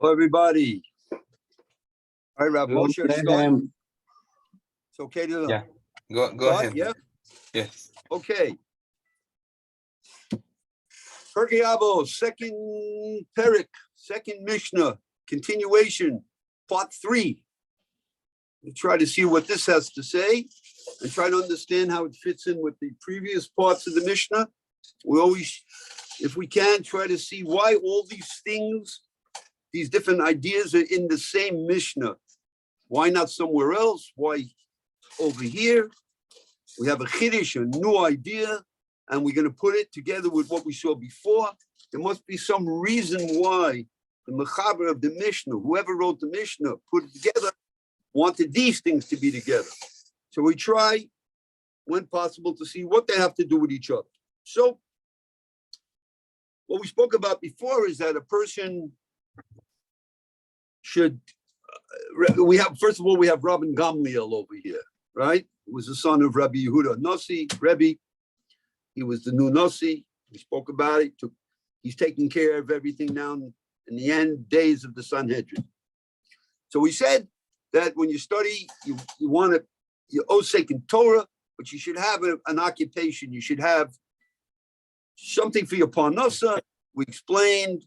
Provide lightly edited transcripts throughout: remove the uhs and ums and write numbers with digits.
Hello, everybody. All right, Rav Moshe, start. It's okay to Yeah. Go start, ahead. yeah? Yes. Okay. Pirke Avot, second Perek, second Mishna, continuation, part 3. We'll try to see what this has to say and try to understand how it fits in with the previous parts of the Mishnah. We always, if we can, try to see why all these things, these different ideas are in the same Mishnah. Why not somewhere else? Why over here? We have a chiddush, a new idea, and we're going to put it together with what we saw before. There must be some reason why the mechaber of the Mishnah, whoever wrote the Mishnah, put it together, wanted these things to be together. So we try, when possible, to see what they have to do with each other. So what we spoke about before is that a person should, first of all, we have Rabban Gamliel over here, right? He was the son of Rabbi Yehuda Nasi, Rebbe. He was the new Nasi. We spoke about it. He's taking care of everything now in the end days of the Sanhedrin. So we said that when you study, you're osek in Torah, but you should have an occupation. You should have something for your parnasa. We explained,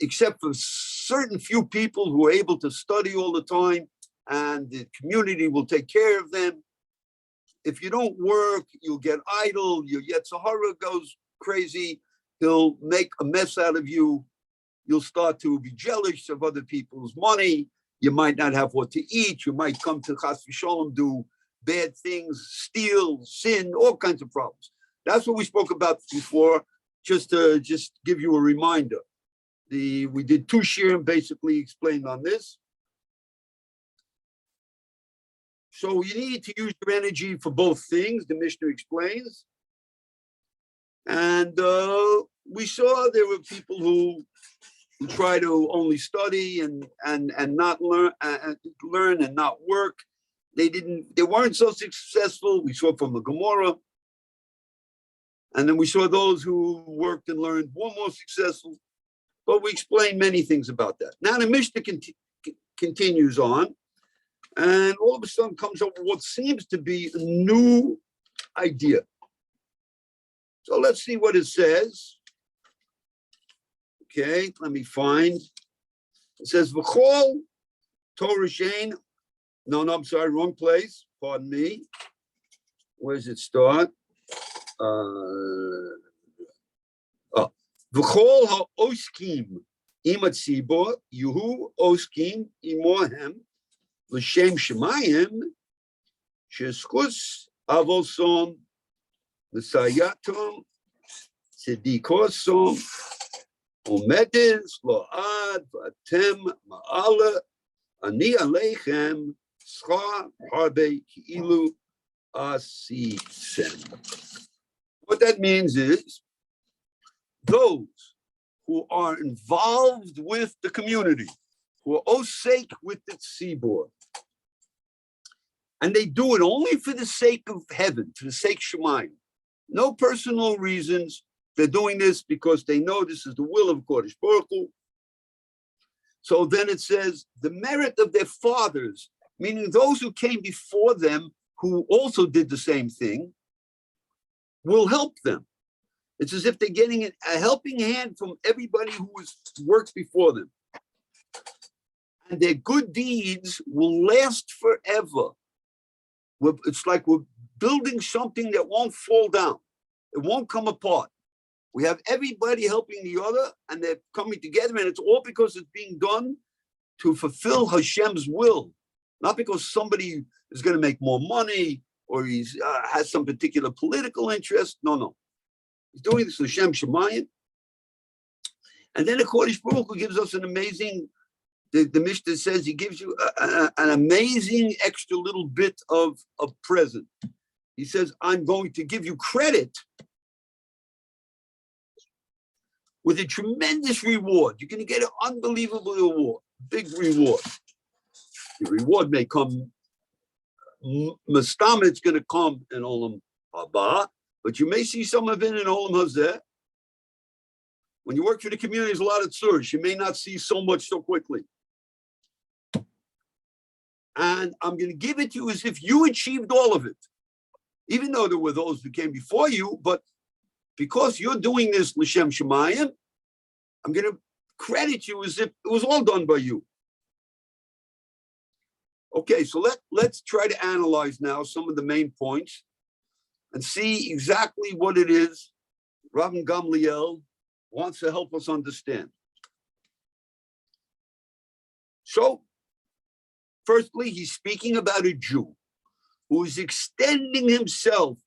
except for certain few people who are able to study all the time, and the community will take care of them. If you don't work, you'll get idle. Your Yetzer Hara goes crazy. He'll make a mess out of you. You'll start to be jealous of other people's money. You might not have what to eat. You might come to Chas v'Sholom, do bad things, steal, sin, all kinds of problems. That's what we spoke about before, just to give you a reminder. We did 2 shiurim basically explained on this. So you need to use your energy for both things, the Mishnah explains. And we saw there were people who try to only study and not learn and not work. They weren't so successful. We saw from the Gemara. And then we saw those who worked and learned were more successful. But we explained many things about that. Now the Mishnah continues on, and all of a sudden comes up with what seems to be a new idea. So let's see what it says. Okay, let me find. It says, V'chol Torah Shein. No, I'm sorry, wrong place. Pardon me. Where does it start? V'chol ha'oskim im hatzibor yuhu oskim imohem l'shem shemayim she'zchus avosom l'sayatom tzedikosom umedes lo'ad v'atem ma'ala ani aleichem schar harbe ki'ilu asisem. What that means is those who are involved with the community, who are osake with the tzibor, and they do it only for the sake of heaven, for the sake of Shemayim. No personal reasons. They're doing this because they know this is the will of Kodesh Baruch Hu. So then it says the merit of their fathers, meaning those who came before them, who also did the same thing, will help them. It's as if they're getting a helping hand from everybody who has worked before them. And their good deeds will last forever. It's like we're building something that won't fall down. It won't come apart. We have everybody helping the other, and they're coming together, and it's all because it's being done to fulfill Hashem's will, not because somebody is going to make more money or he's has some particular political interest. No. He's doing this L'Shem Shemayim. And then the Kodesh Baruch Hu gives us an amazing, the Mishnah says he gives you an amazing extra little bit of present. He says, I'm going to give you credit with a tremendous reward. You're going to get an unbelievable reward, big reward. The reward may come, Mastama, it's going to come in Olam Haba, but you may see some of it in Olam Hazeh. When you work for the community, there's a lot of tzurs. You may not see so much so quickly. And I'm going to give it to you as if you achieved all of it. Even though there were those who came before you, but because you're doing this l'shem shemayim, I'm going to credit you as if it was all done by you. Okay, so let's try to analyze now some of the main points and see exactly what it is Rav Gamliel wants to help us understand. So, firstly, he's speaking about a Jew who is extending himself,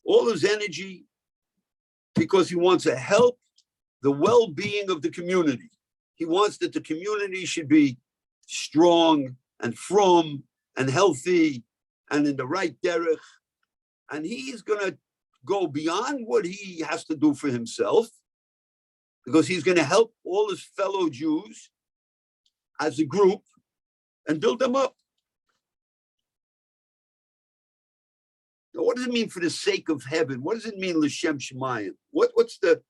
all his energy, because he wants to help the well-being of the community. He wants that the community should be strong and from and healthy and in the right derech. And he's going to go beyond what he has to do for himself, because he's going to help all his fellow Jews as a group and build them up. Now, what does it mean for the sake of heaven? What does it mean, l'shem shemayim? What's the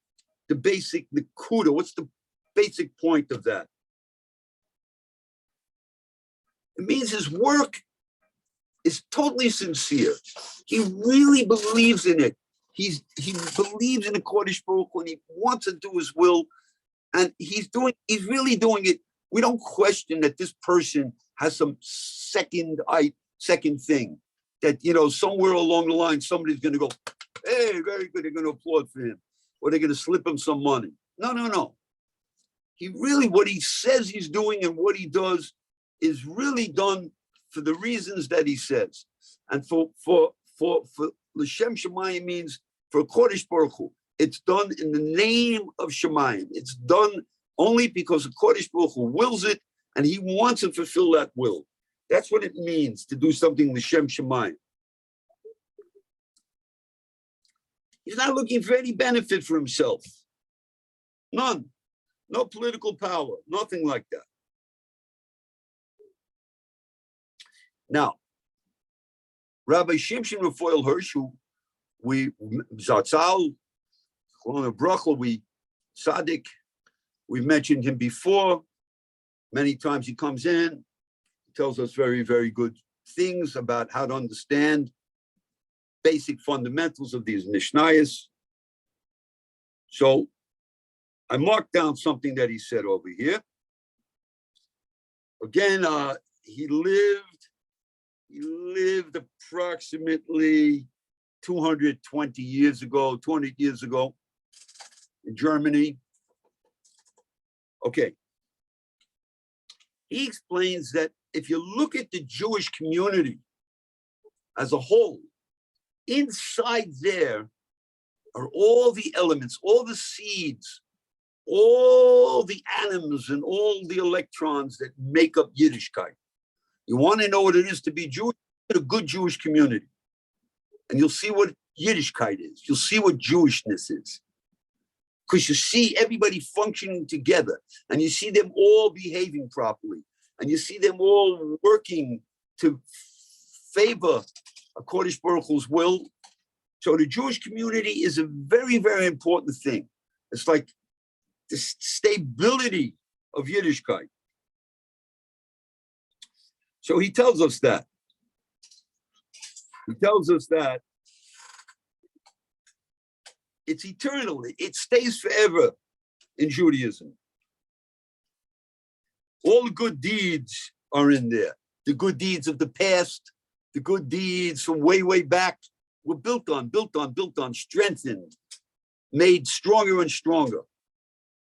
basic nekuda? What's the basic point of that? It means his work is totally sincere. He really believes in it. He believes in the Kodesh Baruch Hu, and he wants to do his will, and he's really doing it. We don't question that this person has some second thing, that, you know, somewhere along the line, somebody's going to go, hey, very good, they're going to applaud for him, or they're going to slip him some money. No. He really, what he says he's doing and what he does is really done for the reasons that he says. And for L'Shem Shemayim means for Kodesh Baruch Hu. It's done in the name of Shemayim. It's done only because the Kodesh Baruch Hu wills it, and he wants to fulfill that will. That's what it means to do something L'Shem Shemayim. He's not looking for any benefit for himself. None. No political power. Nothing like that. Now, Rabbi Shimshon Raphael Hirsch, who we Zatzal, we Tzaddik, we've mentioned him before. Many times he comes in, tells us very, very good things about how to understand basic fundamentals of these Mishnayos. So I marked down something that he said over here. Again, he lived approximately 200 years ago in Germany. Okay. He explains that if you look at the Jewish community as a whole, inside there are all the elements, all the seeds, all the atoms and all the electrons that make up Yiddishkeit. You want to know what it is to be Jewish? A good Jewish community. And you'll see what Yiddishkeit is. You'll see what Jewishness is. Because you see everybody functioning together, and you see them all behaving properly, and you see them all working to favor a Kodesh Baruch Hu's will. So the Jewish community is a very, very important thing. It's like the stability of Yiddishkeit. So he tells us that. He tells us that it's eternal. It stays forever in Judaism. All the good deeds are in there. The good deeds of the past, the good deeds from way, way back were built on, strengthened, made stronger and stronger.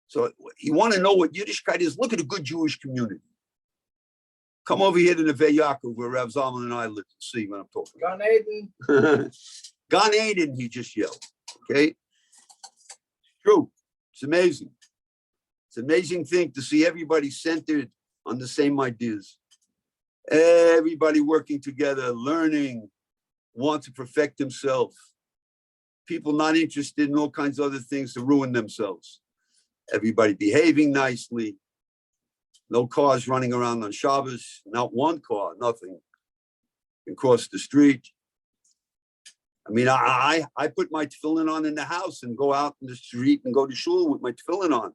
So you want to know what Yiddishkeit is? Look at a good Jewish community. Come over here to Neve Yaakov, where Rav Zalman and I live, to see what I'm talking about. Gan Eden. Gan Eden, he just yelled. Okay? It's true. It's amazing. It's an amazing thing to see everybody centered on the same ideas. Everybody working together, learning, want to perfect themselves. People not interested in all kinds of other things to ruin themselves. Everybody behaving nicely. No cars running around on Shabbos, not one car, nothing. You can cross the street. I mean, I put my tefillin on in the house and go out in the street and go to shul with my tefillin on.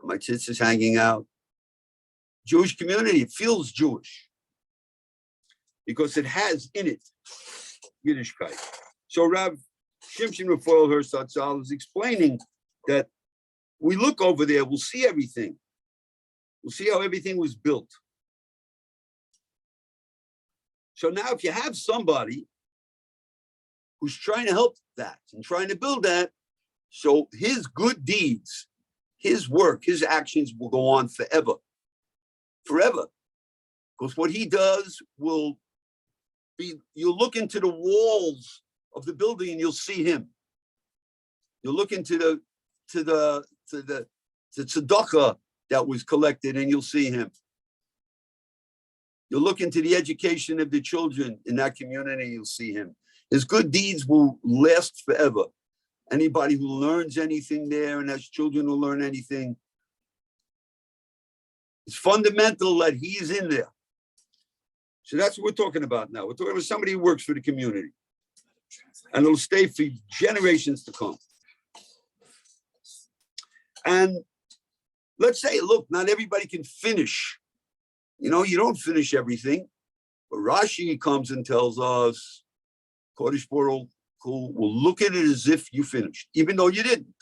My tits is hanging out. Jewish community, it feels Jewish because it has in it Yiddishkeit. So Rav Shimshon Raphael Hersatzal is explaining that we look over there, we'll see everything. We'll see how everything was built. So now if you have somebody who's trying to help that and trying to build that, so his good deeds, his work, his actions will go on forever. Forever. Because what he does will be, you'll look into the walls of the building and you'll see him. You'll look into the tzedakah that was collected and you'll see him. You'll look into the education of the children in that community, you'll see him. His good deeds will last forever. Anybody who learns anything there and has children who learn anything, it's fundamental that he's in there. So that's what we're talking about now. We're talking about somebody who works for the community. And it'll stay for generations to come. And let's say, look, not everybody can finish. You know, you don't finish everything. But Rashi comes and tells us, Kodesh Baruch Hu will look at it as if you finished, even though you didn't.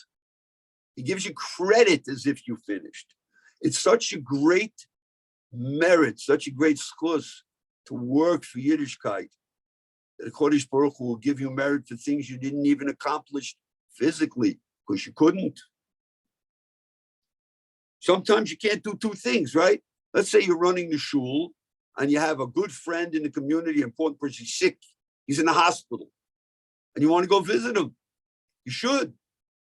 He gives you credit as if you finished. It's such a great merit, such a great schus to work for Yiddishkeit, that Kodesh Baruch Hu will give you merit for things you didn't even accomplish physically, because you couldn't. Sometimes you can't do two things, right? Let's say you're running the shul and you have a good friend in the community, important person, he's sick, he's in the hospital, and you want to go visit him. You should.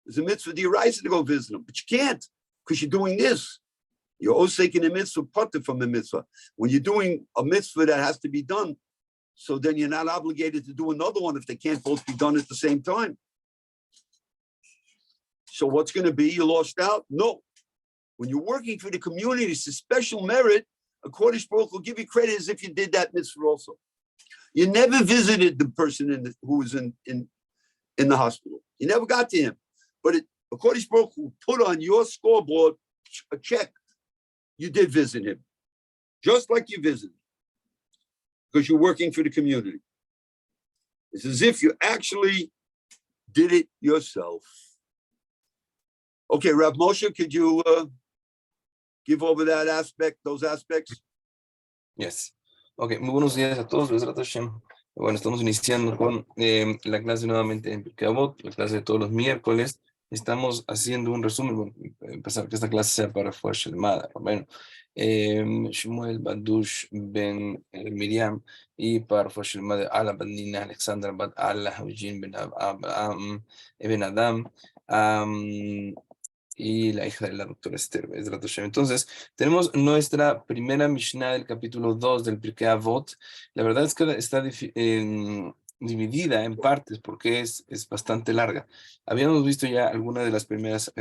There's a mitzvah d'oraisa to go visit him, but you can't because you're doing this. You're also taking a mitzvah pater from the mitzvah. When you're doing a mitzvah that has to be done, so then you're not obligated to do another one if they can't both be done at the same time. So what's going to be? You lost out? No. When you're working for the community, it's a special merit. A Kodesh Baruch will give you credit as if you did that mitzvah also. You never visited the person who was in the hospital. You never got to him. But a Kodesh Baruch will put on your scoreboard a check. You did visit him. Just like you visited. Because you're working for the community. It's as if you actually did it yourself. Okay, Rav Moshe, could you give over that aspect, those aspects? Yes. Ok, muy buenos días a todos. Bezrat Hashem. Bueno, estamos iniciando con la clase nuevamente en Pirke Avot, la clase de todos los miércoles. Estamos haciendo un resumen, bueno, empezar que esta clase sea para Fuer Shelmada. Bueno, Shmuel Badush Ben Miriam y para Fuer Shelmada Ala Ben Nina Alexandra Bad Allah Eugene Ben Adam y la hija de la doctora Esther. Entonces, tenemos nuestra primera Mishna del capítulo 2 del Pirke Avot. La verdad es que está dividida en partes porque es bastante larga. Habíamos visto ya algunas de las primeras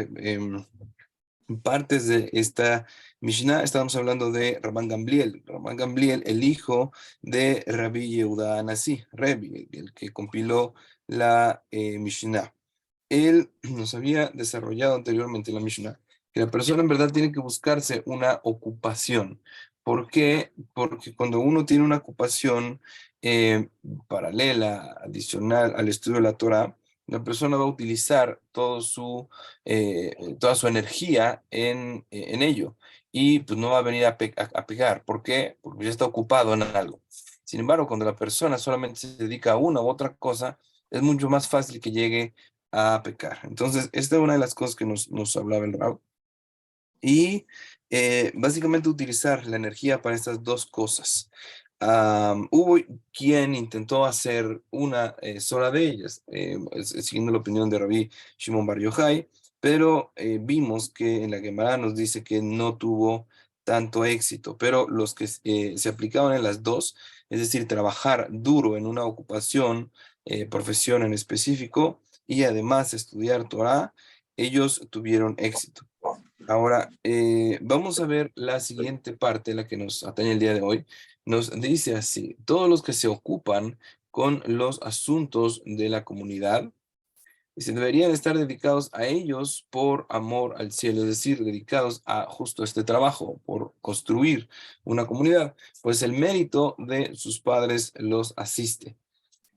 partes de esta Mishnah. Estábamos hablando de Rabban Gamliel. Rabban Gamliel, el hijo de Rabbi Yehuda Anasi, Rebbe, el que compiló la Mishnah. Él nos había desarrollado anteriormente la Mishna que la persona en verdad tiene que buscarse una ocupación. ¿Por qué? Porque cuando uno tiene una ocupación paralela, adicional al estudio de la Torah, la persona va a utilizar toda su energía en ello y pues no va a venir a pegar. ¿Por qué? Porque ya está ocupado en algo. Sin embargo, cuando la persona solamente se dedica a una u otra cosa, es mucho más fácil que llegue a pecar. Entonces, esta es una de las cosas que nos hablaba el Rab. Y básicamente utilizar la energía para estas dos cosas. Hubo quien intentó hacer una sola de ellas, siguiendo la opinión de Rabbi Shimon Bar Yochai, pero vimos que en la Gemara nos dice que no tuvo tanto éxito, pero los que se aplicaban en las dos, es decir, trabajar duro en una ocupación, profesión en específico, y además estudiar Torah, ellos tuvieron éxito. Ahora, vamos a ver la siguiente parte, la que nos atañe el día de hoy. Nos dice así: todos los que se ocupan con los asuntos de la comunidad. Y se deberían estar dedicados a ellos por amor al cielo, es decir, dedicados a justo este trabajo, por construir una comunidad, pues el mérito de sus padres los asiste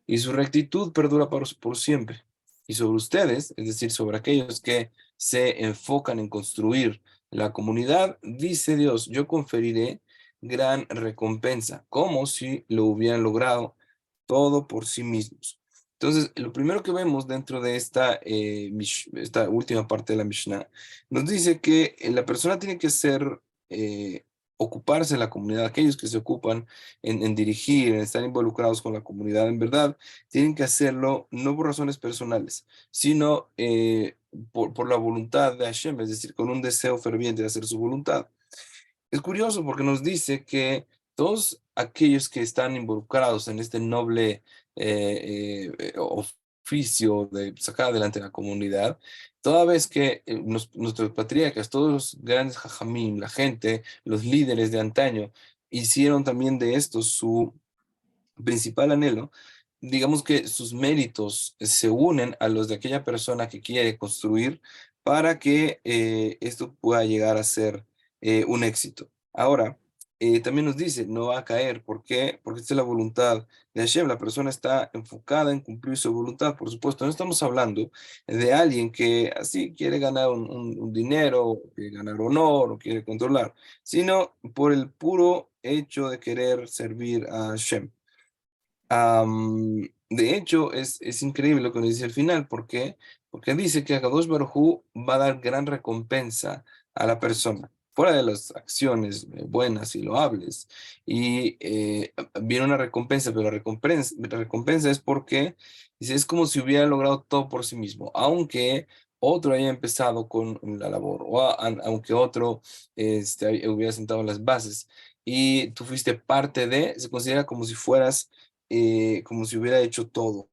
y su rectitud perdura por siempre. Y sobre ustedes, es decir, sobre aquellos que se enfocan en construir la comunidad, dice Dios, yo conferiré gran recompensa, como si lo hubieran logrado todo por sí mismos. Entonces, lo primero que vemos dentro de esta última parte de la Mishnah, nos dice que la persona tiene que ser, ocuparse de la comunidad, aquellos que se ocupan en dirigir, en estar involucrados con la comunidad, en verdad, tienen que hacerlo no por razones personales, sino por la voluntad de Hashem, es decir, con un deseo ferviente de hacer su voluntad. Es curioso porque nos dice que todos aquellos que están involucrados en este noble oficio de sacar adelante la comunidad, toda vez que nuestros patriarcas, todos los grandes jajamim, la gente, los líderes de antaño, hicieron también de esto su principal anhelo, digamos que sus méritos se unen a los de aquella persona que quiere construir para que esto pueda llegar a ser un éxito. Ahora, también nos dice, no va a caer. ¿Por qué? Porque esta es la voluntad de Hashem. La persona está enfocada en cumplir su voluntad. Por supuesto, no estamos hablando de alguien que así quiere ganar un dinero, quiere ganar honor o quiere controlar, sino por el puro hecho de querer servir a Hashem. De hecho, es increíble lo que nos dice al final. ¿Por qué? Porque dice que Akadosh Baruj Hu va a dar gran recompensa a la persona, fuera de las acciones buenas y loables. Y viene una recompensa, pero la recompensa es porque dice, es como si hubiera logrado todo por sí mismo, aunque otro haya empezado con la labor, o aunque otro hubiera sentado las bases y tú fuiste parte de, se considera como si fueras como si hubiera hecho todo.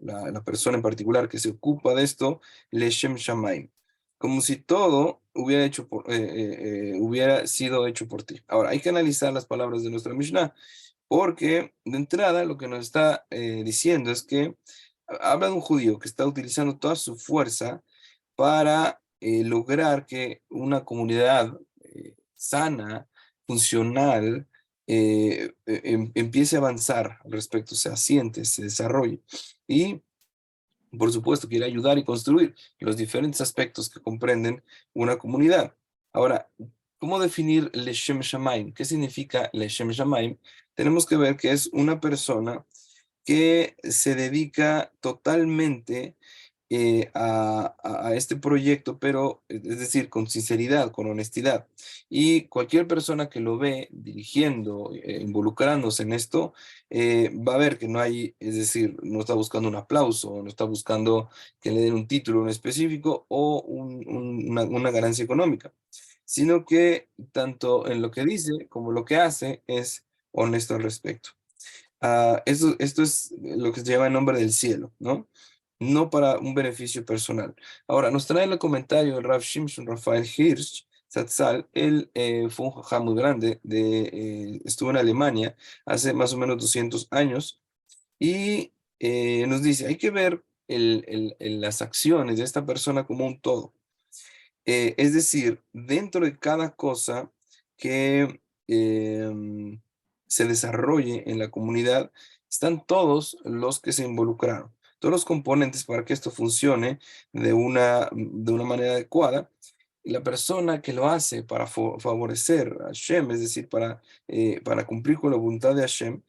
La persona en particular que se ocupa de esto, Leshem Shamaim, como si todo hubiera sido hecho por ti. Ahora, hay que analizar las palabras de nuestra Mishnah, porque de entrada lo que nos está diciendo es que habla de un judío que está utilizando toda su fuerza para lograr que una comunidad sana, funcional, empiece a avanzar al respecto, se asiente, se desarrolle. Y, por supuesto, quiere ayudar y construir los diferentes aspectos que comprenden una comunidad. Ahora, ¿cómo definir Leshem Shamaim? ¿Qué significa Leshem Shamaim? Tenemos que ver que es una persona que se dedica totalmente a este proyecto, pero es decir, con sinceridad, con honestidad. Y cualquier persona que lo ve dirigiendo, involucrándose en esto, va a ver que no hay, es decir, no está buscando un aplauso, no está buscando que le den un título en específico o una ganancia económica, sino que tanto en lo que dice como lo que hace es honesto al respecto. Esto es lo que se llama el nombre del cielo, ¿no? No para un beneficio personal. Ahora, nos trae el comentario el Rav Shimshon Rafael Hirsch, Zatzal. Él fue un jajá muy grande, estuvo en Alemania hace más o menos 200 años y nos dice, hay que ver las acciones de esta persona como un todo. Es decir, dentro de cada cosa que se desarrolle en la comunidad, están todos los que se involucraron, todos los componentes para que esto funcione de una manera adecuada. Y la persona que lo hace para favorecer a Hashem, es decir, para cumplir con la voluntad de Hashem,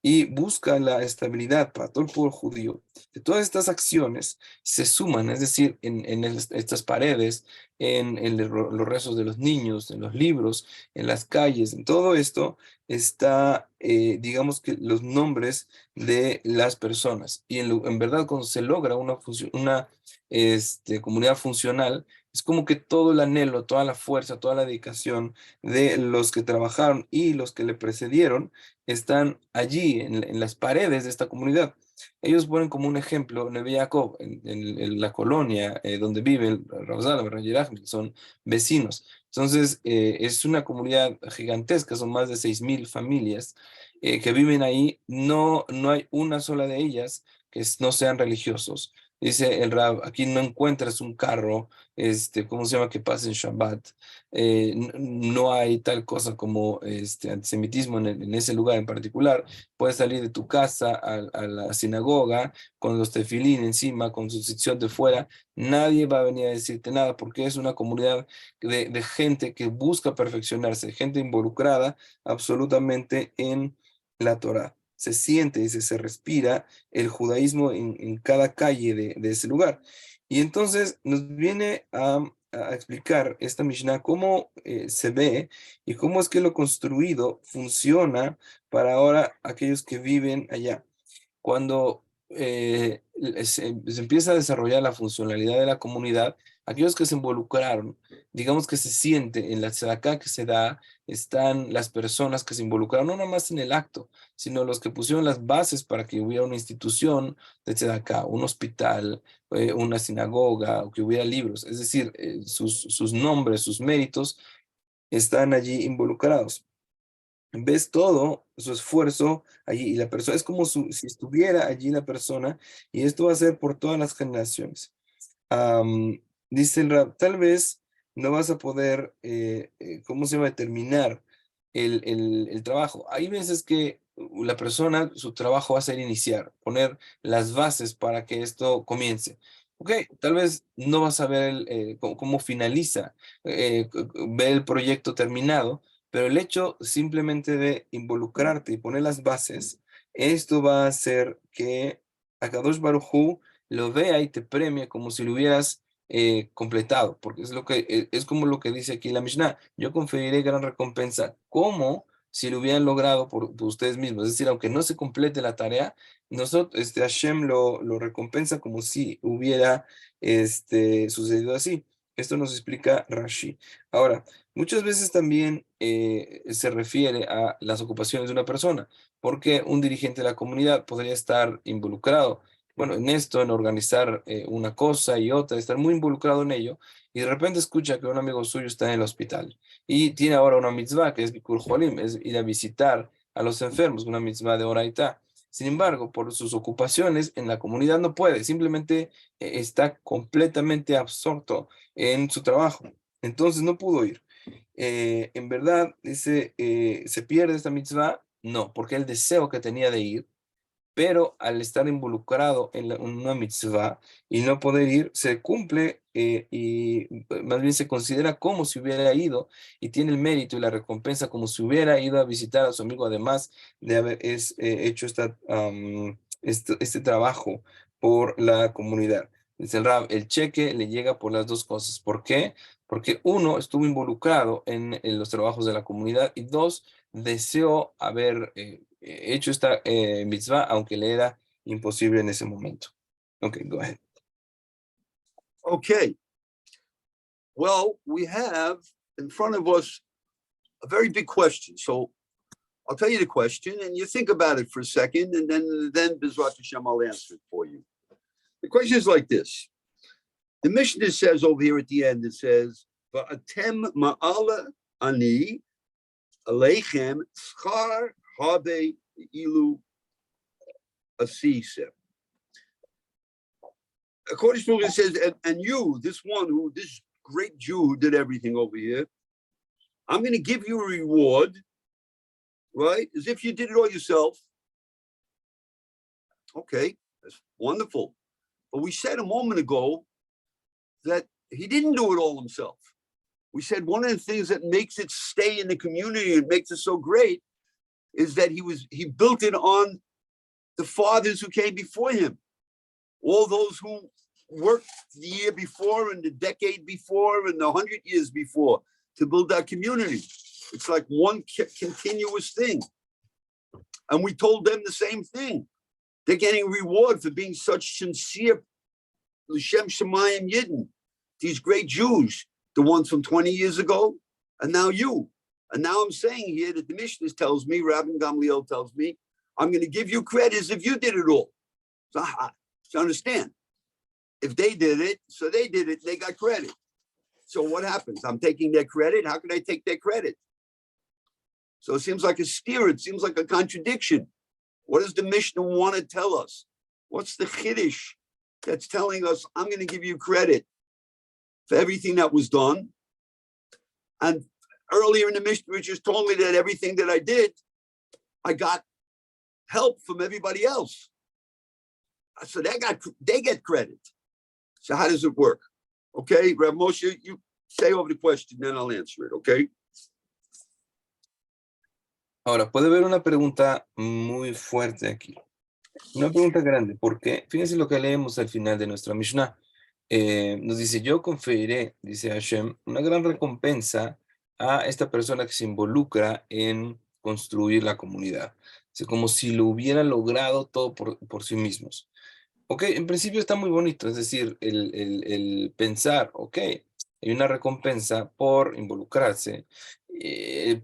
y busca la estabilidad para todo el pueblo judío, de todas estas acciones se suman, es decir, en estas paredes, los rezos de los niños, en los libros, en las calles, en todo esto está, digamos que los nombres de las personas. Y en verdad, cuando se logra una comunidad funcional, es como que todo el anhelo, toda la fuerza, toda la dedicación de los que trabajaron y los que le precedieron están allí, en las paredes de esta comunidad. Ellos ponen como un ejemplo Neve Jacob, en la colonia donde vive el Rav Yerachmiel, son vecinos. Entonces, es una comunidad gigantesca, son más de 6.000 familias, que viven ahí, no hay una sola de ellas que no sean religiosos. Dice el Rab, aquí no encuentras un carro, ¿cómo se llama? Que pase en Shabbat. No hay tal cosa como antisemitismo en ese lugar en particular. Puedes salir de tu casa a la sinagoga con los tefilín encima, con su sección de fuera. Nadie va a venir a decirte nada porque es una comunidad de gente que busca perfeccionarse, gente involucrada absolutamente en la Torá. Se siente, dice, se respira el judaísmo en cada calle de ese lugar. Y entonces nos viene a explicar esta Mishnah cómo se ve y cómo es que lo construido funciona para ahora aquellos que viven allá. Cuando se empieza a desarrollar la funcionalidad de la comunidad, aquellos que se involucraron, digamos que se siente en la tzedaká que se da, están las personas que se involucraron, no nada más en el acto, sino los que pusieron las bases para que hubiera una institución de tzedaká, un hospital, una sinagoga, o que hubiera libros, es decir, sus nombres, sus méritos están allí involucrados. Ves todo su esfuerzo allí y la persona es como si estuviera allí la persona y esto va a ser por todas las generaciones. Am, Dice el Rab, tal vez no vas a poder, ¿cómo se llama?, terminar el trabajo. Hay veces que la persona, su trabajo va a ser iniciar, poner las bases para que esto comience. Ok, tal vez no vas a ver cómo finaliza, ver el proyecto terminado, pero el hecho simplemente de involucrarte y poner las bases, esto va a hacer que Akadosh Baruj Hu lo vea y te premia como si lo hubieras completado, porque es como lo que dice aquí la Mishnah. Yo conferiré gran recompensa, como si lo hubieran logrado por ustedes mismos. Es decir, aunque no se complete la tarea, nosotros, Hashem lo recompensa como si hubiera sucedido así. Esto nos explica Rashi. Ahora, muchas veces también se refiere a las ocupaciones de una persona, porque un dirigente de la comunidad podría estar involucrado, bueno, en esto, en organizar una cosa y otra, estar muy involucrado en ello, y de repente escucha que un amigo suyo está en el hospital y tiene ahora una mitzvah que es Bikur Jolim, es ir a visitar a los enfermos, una mitzvah de Oraitá. Sin embargo, por sus ocupaciones en la comunidad no puede, simplemente está completamente absorto en su trabajo. Entonces no pudo ir. En verdad, dice, ¿se pierde esta mitzvah? No, porque el deseo que tenía de ir, pero al estar involucrado en una mitzvah y no poder ir, se cumple y más bien se considera como si hubiera ido y tiene el mérito y la recompensa como si hubiera ido a visitar a su amigo, además de haber hecho este trabajo por la comunidad. Dice el Rab, el cheque le llega por las dos cosas. ¿Por qué? Porque uno, estuvo involucrado en los trabajos de la comunidad y dos, deseó haber hecho esta mitzvah, aunque le era imposible en ese momento. Okay, go ahead. Okay. Well, we have in front of us a very big question. So I'll tell you the question and you think about it for a second and then Bezrat Hashem, I'll answer it for you. The question is like this. The Mishna says over here at the end, it says, Va'atem ma'ala ani aleichem schar habe ilu asisem. According to it says, and you, this great Jew who did everything over here, I'm going to give you a reward, right? As if you did it all yourself. Okay, that's wonderful. But we said a moment ago that he didn't do it all himself. We said one of the things that makes it stay in the community and makes it so great is that he built it on the fathers who came before him. All those who worked the year before and the decade before and the 100 years before to build that community. It's like one continuous thing. And we told them the same thing. They're getting reward for being such sincere L'Shem Shemayim Yidden. These great Jews, the ones from 20 years ago, and now you. And now I'm saying here that the Mishnah tells me, Rabbi Gamliel tells me, I'm going to give you credit as if you did it all. So understand, if they did it, so they did it, they got credit. So what happens? I'm taking their credit. How can I take their credit? So it seems like a steer. It seems like a contradiction. What does the Mishnah want to tell us? What's the chiddush that's telling us, I'm going to give you credit for everything that was done? And earlier in the Mishnah, you just told me that everything that I did, I got help from everybody else. So they get credit. So how does it work? Okay, Rav Moshe, you say over the question, then I'll answer it, okay? Ahora, puede haber una pregunta muy fuerte aquí. Una pregunta grande, porque fíjense lo que leemos al final de nuestra Mishnah. Nos dice, yo conferiré, dice Hashem, una gran recompensa a esta persona que se involucra en construir la comunidad. Es como si lo hubiera logrado todo por sí mismos. Ok, en principio está muy bonito, es decir, el pensar, ok, hay una recompensa por involucrarse,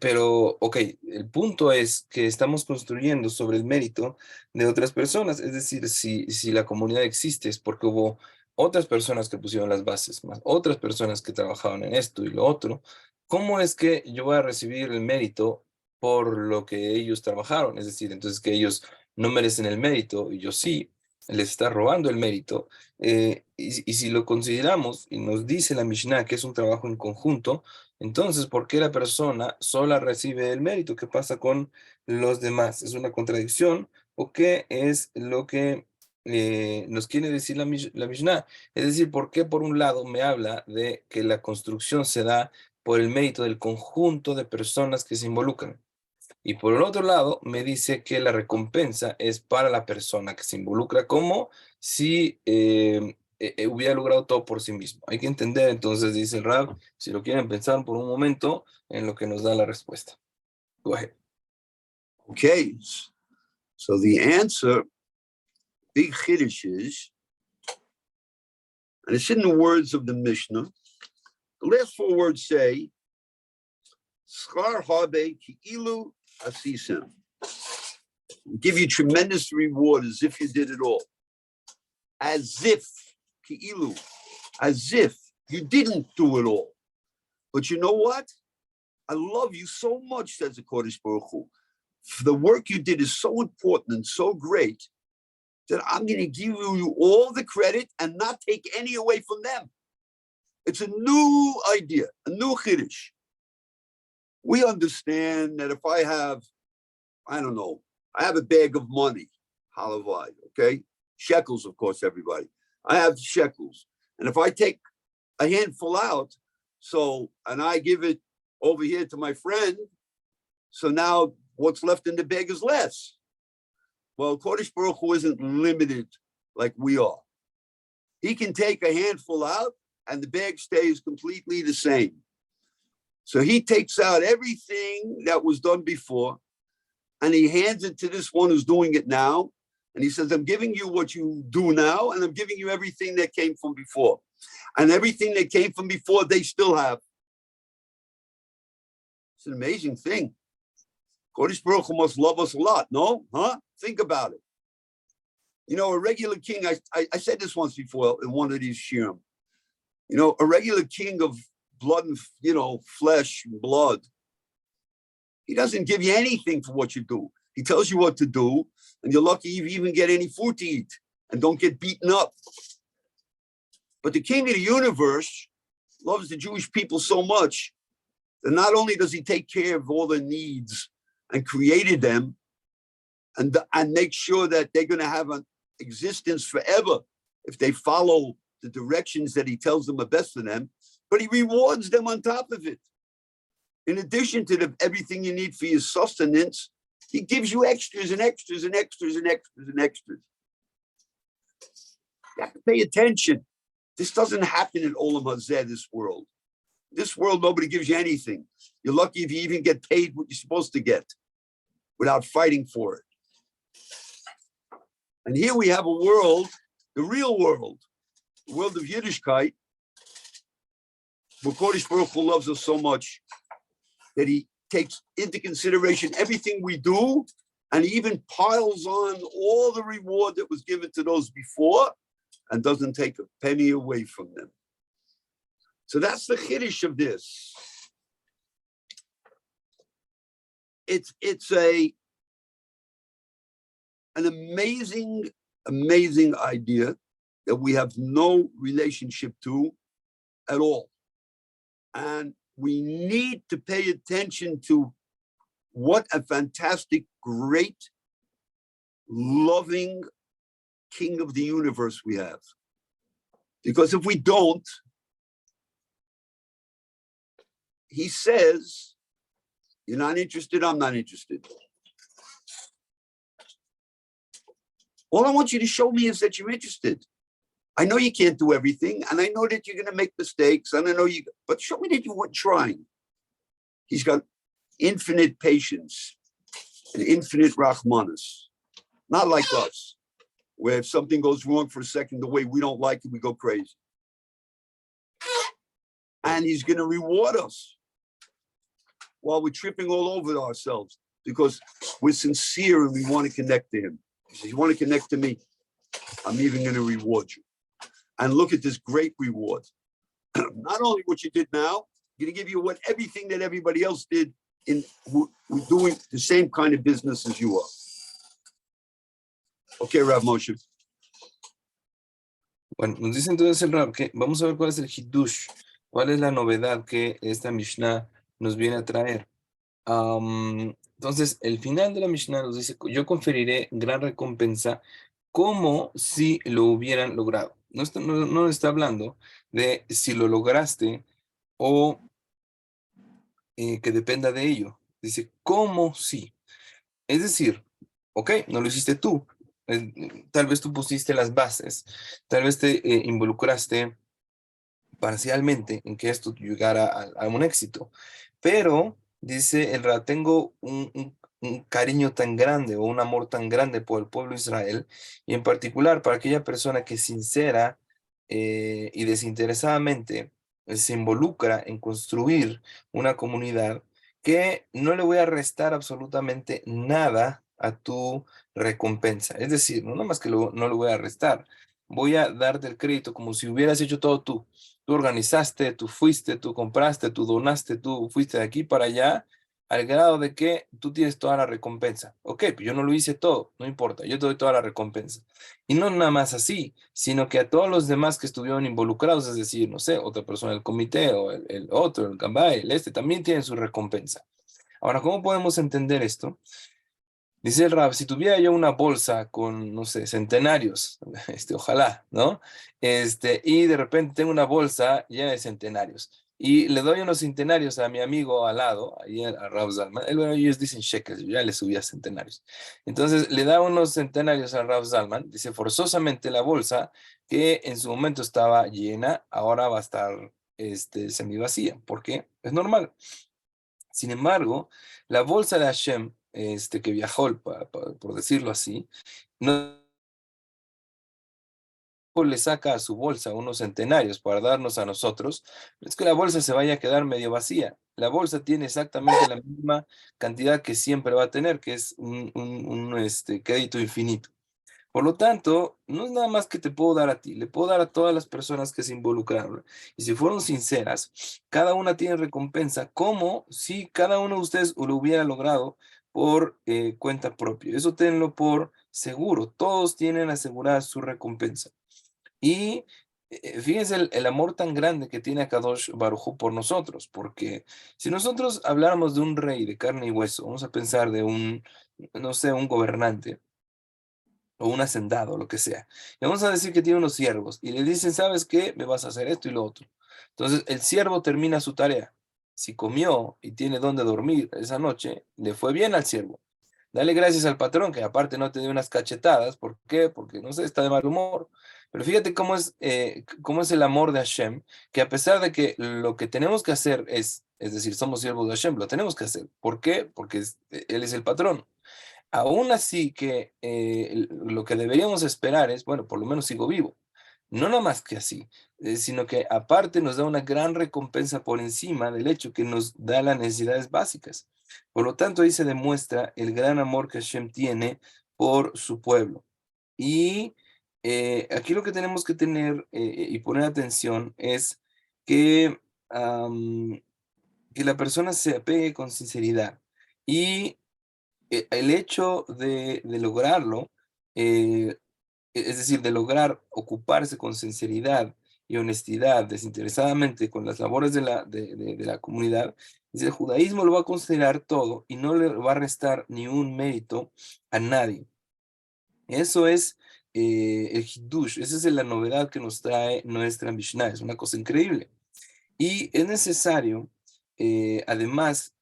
pero, ok, el punto es que estamos construyendo sobre el mérito de otras personas, es decir, si la comunidad existe es porque hubo otras personas que pusieron las bases, más otras personas que trabajaban en esto y lo otro. ¿Cómo es que yo voy a recibir el mérito por lo que ellos trabajaron? Es decir, entonces que ellos no merecen el mérito y yo sí, les está robando el mérito. Y si lo consideramos y nos dice la Mishnah que es un trabajo en conjunto, entonces, ¿por qué la persona sola recibe el mérito? ¿Qué pasa con los demás? ¿Es una contradicción o qué es lo que nos quiere decir la Mishnah? Es decir, ¿por qué por un lado me habla de que la construcción se da por el mérito del conjunto de personas que se involucran? Y por el otro lado, me dice que la recompensa es para la persona que se involucra, como si hubiera logrado todo por sí mismo. Hay que entender, entonces, dice el Rab, si lo quieren pensar por un momento, en lo que nos da la respuesta. Go ahead. Okay, so the answer, big chiddush is, and it's in the words of the Mishnah, the last four words say, Schar habe ki'ilu asisem. Give you tremendous reward as if you did it all. As if, ki'ilu, as if you didn't do it all. But you know what? I love you so much, says the Kodesh Baruch Hu. The work you did is so important and so great that I'm going to give you all the credit and not take any away from them. It's a new idea, a new chiddush. We understand that if I have, I don't know, I have a bag of money, halavai, okay? Shekels, of course, everybody. I have shekels. And if I take a handful out, and I give it over here to my friend, so now what's left in the bag is less. Well, Kodesh Baruch Hu isn't limited like we are. He can take a handful out and the bag stays completely the same. So he takes out everything that was done before and he hands it to this one who's doing it now. And he says, I'm giving you what you do now, and I'm giving you everything that came from before. And everything that came from before, they still have. It's an amazing thing. Kodesh Baruch Hu must love us a lot, no? Huh? Think about it. You know, a regular king, I said this once before in one of these shirim. You know, a regular king of blood and, flesh and blood, he doesn't give you anything for what you do. He tells you what to do, and you're lucky if you even get any food to eat and don't get beaten up. But the king of the universe loves the Jewish people so much that not only does he take care of all their needs and created them and make sure that they're going to have an existence forever if they follow the directions that he tells them are best for them, but he rewards them on top of it. In addition to everything you need for your sustenance, he gives you extras and extras and extras and extras and extras. You have to pay attention. This doesn't happen in Olam Hazeh, this world. This world, nobody gives you anything. You're lucky if you even get paid what you're supposed to get without fighting for it. And here we have a world, the real world, the world of Yiddishkeit, where Kodesh Baruch Hu loves us so much that he takes into consideration everything we do, and he even piles on all the reward that was given to those before and doesn't take a penny away from them. So that's the chiddush of this. an amazing idea that we have no relationship to at all. And we need to pay attention to what a fantastic, great, loving king of the universe we have. Because if we don't, he says, you're not interested, I'm not interested. All I want you to show me is that you're interested. I know you can't do everything, and I know that you're going to make mistakes, and I know you, but show me that you weren't trying. He's got infinite patience and infinite rahmanas, not like us, where if something goes wrong for a second, the way we don't like it, we go crazy. And he's going to reward us while we're tripping all over ourselves because we're sincere and we want to connect to him. He says, you want to connect to me? I'm even going to reward you. And look at this great reward. Not only what you did now, I'm going to give you what everything that everybody else did in who doing the same kind of business as you are. Okay, Rav Moshe. Bueno, nos dice entonces el Rab que vamos a ver cuál es el Hidush, cuál es la novedad que esta Mishnah nos viene a traer. Entonces, el final de la Mishnah nos dice, yo conferiré gran recompensa como si lo hubieran logrado. No está hablando de si lo lograste o que dependa de ello. Dice, como si. Es decir, ok, no lo hiciste tú. Tal vez tú pusiste las bases, tal vez te involucraste parcialmente en que esto llegara a un éxito, pero dice el Ra, tengo un cariño tan grande o un amor tan grande por el pueblo de Israel y en particular para aquella persona que sincera y desinteresadamente se involucra en construir una comunidad que no le voy a restar absolutamente nada a tu recompensa. Es decir, no nada más que no le voy a restar, voy a darte el crédito como si hubieras hecho todo tú. Tú organizaste, tú fuiste, tú compraste, tú donaste, tú fuiste de aquí para allá, al grado de que tú tienes toda la recompensa. Ok, pues yo no lo hice todo, no importa, yo te doy toda la recompensa. Y no nada más así, sino que a todos los demás que estuvieron involucrados, es decir, no sé, otra persona del comité o el otro, el gambay, también tienen su recompensa. Ahora, ¿cómo podemos entender esto? Dice el Rab, si tuviera yo una bolsa con, no sé, centenarios, ojalá, ¿no? Y de repente tengo una bolsa llena de centenarios y le doy unos centenarios a mi amigo al lado, ahí a Rav Zalman, ellos dicen shekels, yo ya le subía centenarios. Entonces le da unos centenarios a Rav Zalman, dice forzosamente la bolsa que en su momento estaba llena, ahora va a estar semivacía, porque es normal. Sin embargo, la bolsa de Hashem, que viajó, por decirlo así, no le saca a su bolsa unos centenarios para darnos a nosotros, es que la bolsa se vaya a quedar medio vacía. La bolsa tiene exactamente la misma cantidad que siempre va a tener, que es un crédito infinito. Por lo tanto, no es nada más que te puedo dar a ti, le puedo dar a todas las personas que se involucraron. Y si fueron sinceras, cada una tiene recompensa, como si cada uno de ustedes lo hubiera logrado por cuenta propia. Eso tenlo por seguro, todos tienen asegurada su recompensa. Y fíjense el amor tan grande que tiene Akadosh Baruj Hu por nosotros, porque si nosotros habláramos de un rey de carne y hueso, vamos a pensar de no sé, un gobernante, o un hacendado, lo que sea. Le vamos a decir que tiene unos siervos y le dicen, ¿sabes qué? Me vas a hacer esto y lo otro. Entonces, el siervo termina su tarea. Si comió y tiene dónde dormir esa noche, le fue bien al siervo. Dale gracias al patrón, que aparte no te dio unas cachetadas. ¿Por qué? Porque, no sé, está de mal humor. Pero fíjate cómo es el amor de Hashem, que a pesar de que lo que tenemos que hacer es decir, somos siervos de Hashem, lo tenemos que hacer. ¿Por qué? Porque Él es el patrón. Aún así que lo que deberíamos esperar es, bueno, por lo menos sigo vivo. No nada más que así, sino que aparte nos da una gran recompensa por encima del hecho que nos da las necesidades básicas. Por lo tanto, ahí se demuestra el gran amor que Hashem tiene por su pueblo. Y aquí lo que tenemos que tener y poner atención es que, que la persona se apegue con sinceridad y el hecho de lograrlo, es decir, de lograr ocuparse con sinceridad y honestidad, desinteresadamente con las labores de la comunidad, dice, el judaísmo lo va a considerar todo y no le va a restar ni un mérito a nadie. Eso es el Hiddush, esa es la novedad que nos trae nuestra Mishnah, es una cosa increíble. Y es necesario, además,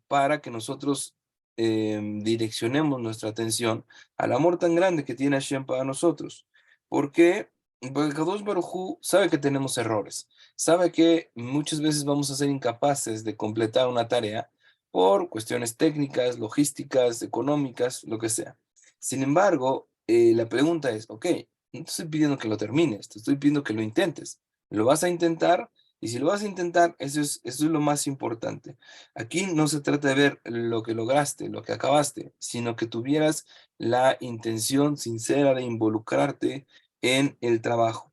para que nosotros direccionemos nuestra atención al amor tan grande que tiene Hashem para nosotros. ¿Por qué? Porque Kadosh Baruj Hu sabe que tenemos errores, sabe que muchas veces vamos a ser incapaces de completar una tarea por cuestiones técnicas, logísticas, económicas, lo que sea. Sin embargo, la pregunta es, ok, no te estoy pidiendo que lo termines, te estoy pidiendo que lo intentes. ¿Lo vas a intentar? Y si lo vas a intentar, eso es lo más importante. Aquí no se trata de ver lo que lograste, lo que acabaste, sino que tuvieras la intención sincera de involucrarte en el trabajo.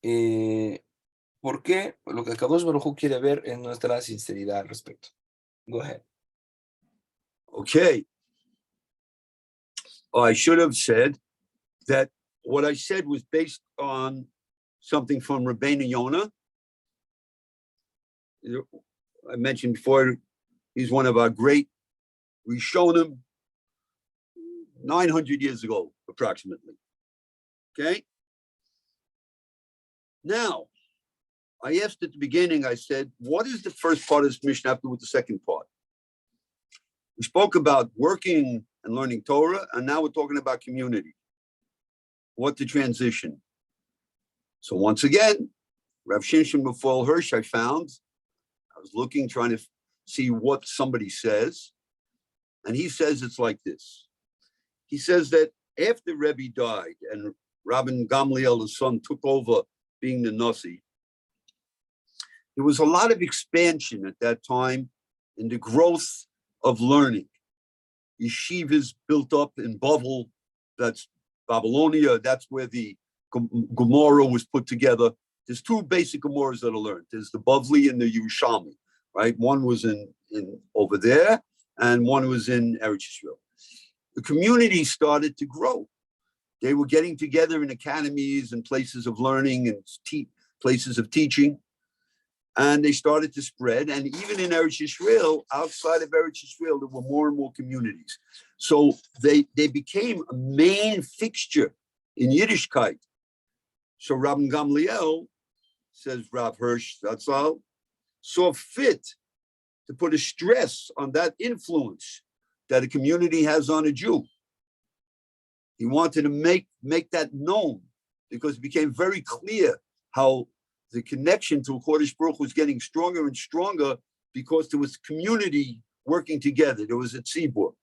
¿Por qué? Lo que Kadosh Baruj Hu quiere ver es nuestra sinceridad al respecto. Go ahead. Okay. I should have said that what I said was based on something from Rabbeinu Yonah. I mentioned before, he's one of our great Rishonim, 900 years ago, approximately. Okay? Now, I asked at the beginning, I said, what is the first part of this Mishnah after with the second part? We spoke about working and learning Torah, and now we're talking about community. What the transition? So once again, Rav Shimshon B'Fol Hirsch, I was looking, trying to see what somebody says, and he says it's like this. He says that after Rebbe died and Rabban Gamliel, his son, took over being the Nasi, there was a lot of expansion at that time in the growth of learning. Yeshivas built up in Bavel, that's Babylonia, that's where the Gemara was put together. There's two basic Gemaras that are learned. There's the Bavli and the Yerushalmi, right? One was in over there, and one was in Eretz Yisrael. The community started to grow. They were getting together in academies and places of learning and places of teaching, and they started to spread. And even in Eretz Yisrael, outside of Eretz Yisrael, there were more and more communities. So they became a main fixture in Yiddishkeit. So Rabban Gamliel, says Rav Hirsch, that's all, saw fit to put a stress on that influence that a community has on a Jew. He wanted to make that known because it became very clear how the connection to Kodesh Baruch Hu was getting stronger and stronger because there was community working together. There was a tzibur.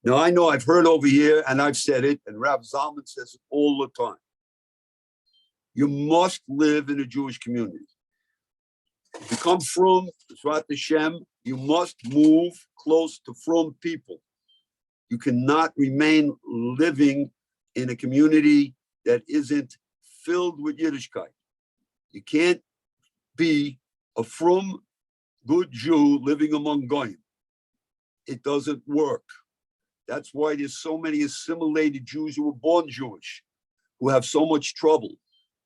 Now, I know I've heard over here, and I've said it, and Rav Zalman says it all the time. You must live in a Jewish community. If you come from Tzvat Hashem, you must move close to from people. You cannot remain living in a community that isn't filled with Yiddishkeit. You can't be a from good Jew living among Goyim. It doesn't work. That's why there's so many assimilated Jews who were born Jewish, who have so much trouble.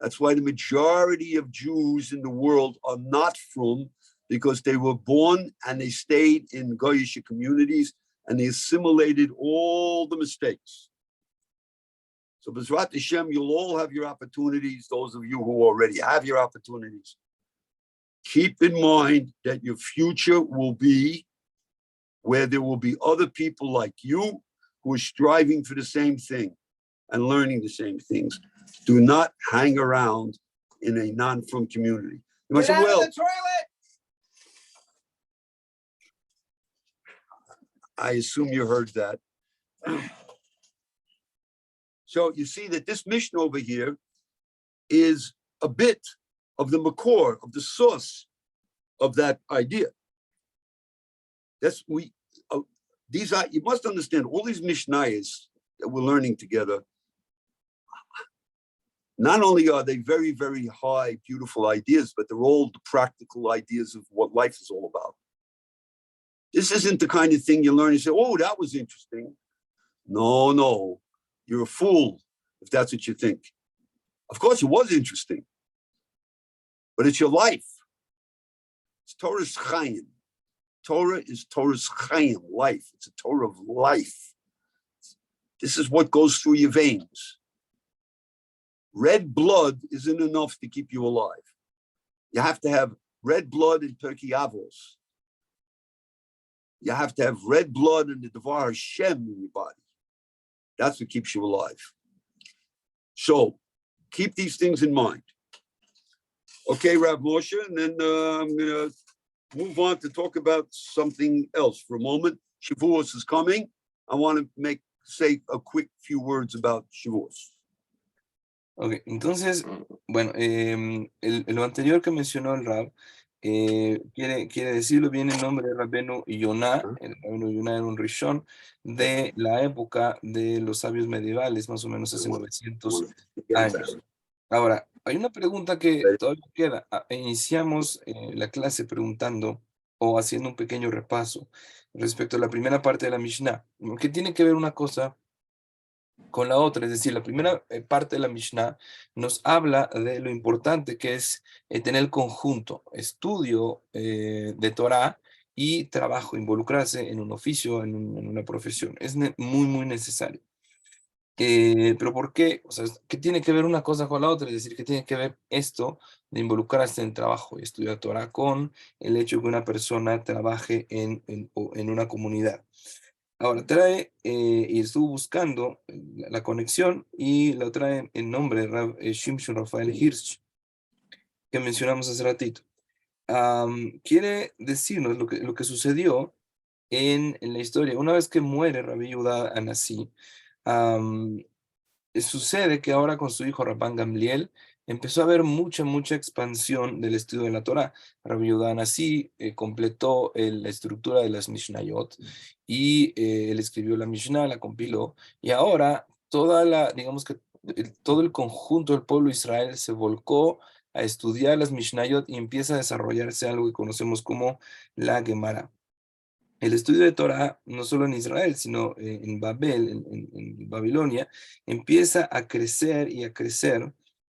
That's why the majority of Jews in the world are not from, because they were born and they stayed in Goyish communities and they assimilated all the mistakes. So B'ezrat Hashem, you'll all have your opportunities, those of you who already have your opportunities. Keep in mind that your future will be where there will be other people like you who are striving for the same thing and learning the same things. Do not hang around in a non-from community. You might say, well, the toilet. I assume you heard that. So you see that this Mishnah over here is a bit of the makor, of the source of that idea. These are, you must understand, all these Mishnayos that we're learning together, not only are they very, very high, beautiful ideas, but they're all the practical ideas of what life is all about. This isn't the kind of thing you learn. You say, oh, that was interesting. No, you're a fool if that's what you think. Of course, it was interesting, but it's your life. It's Torah's Chaim. Torah is Torah's Chaim, life. It's a Torah of life. This is what goes through your veins. Red blood isn't enough to keep you alive. You have to have red blood in Pirke Avot. You have to have red blood in the Devar Hashem in your body. That's what keeps you alive. So keep these things in mind. Okay, Rav Moshe, and then I'm going to move on to talk about something else for a moment. Shavuos is coming. I want to say a quick few words about Shavuos. Ok, entonces, bueno, lo anterior que mencionó el Rab, quiere decirlo bien en nombre de Rabbenu Yonah. El Rabbenu Yonah era un rishon de la época de los sabios medievales, más o menos hace 900 años. Ahora, hay una pregunta que todavía queda. Iniciamos la clase preguntando o haciendo un pequeño repaso respecto a la primera parte de la Mishnah, que tiene que ver una cosa con la otra. Es decir, la primera parte de la Mishnah nos habla de lo importante que es tener el conjunto, estudio de Torah y trabajo, involucrarse en un oficio, en una profesión. Es muy necesario. Pero ¿por qué? O sea, ¿qué tiene que ver una cosa con la otra? Es decir, ¿qué tiene que ver esto de involucrarse en trabajo y estudiar Torah con el hecho de que una persona trabaje en una comunidad? Ahora trae, y estuvo buscando la conexión y lo trae en nombre de Rav Shimshon Rafael Hirsch, que mencionamos hace ratito. Quiere decirnos lo que sucedió en la historia. Una vez que muere Rabbi Yehuda Anasí, sucede que ahora con su hijo Rabban Gamliel empezó a haber mucha expansión del estudio de la Torah. Rabbi Yehuda Anasí completó la estructura de las Mishnayot y él escribió la Mishnah, la compiló, y ahora digamos que todo el conjunto del pueblo de Israel se volcó a estudiar las Mishnayot y empieza a desarrollarse algo que conocemos como la Gemara. El estudio de Torah, no solo en Israel, sino en Babel, en Babilonia, empieza a crecer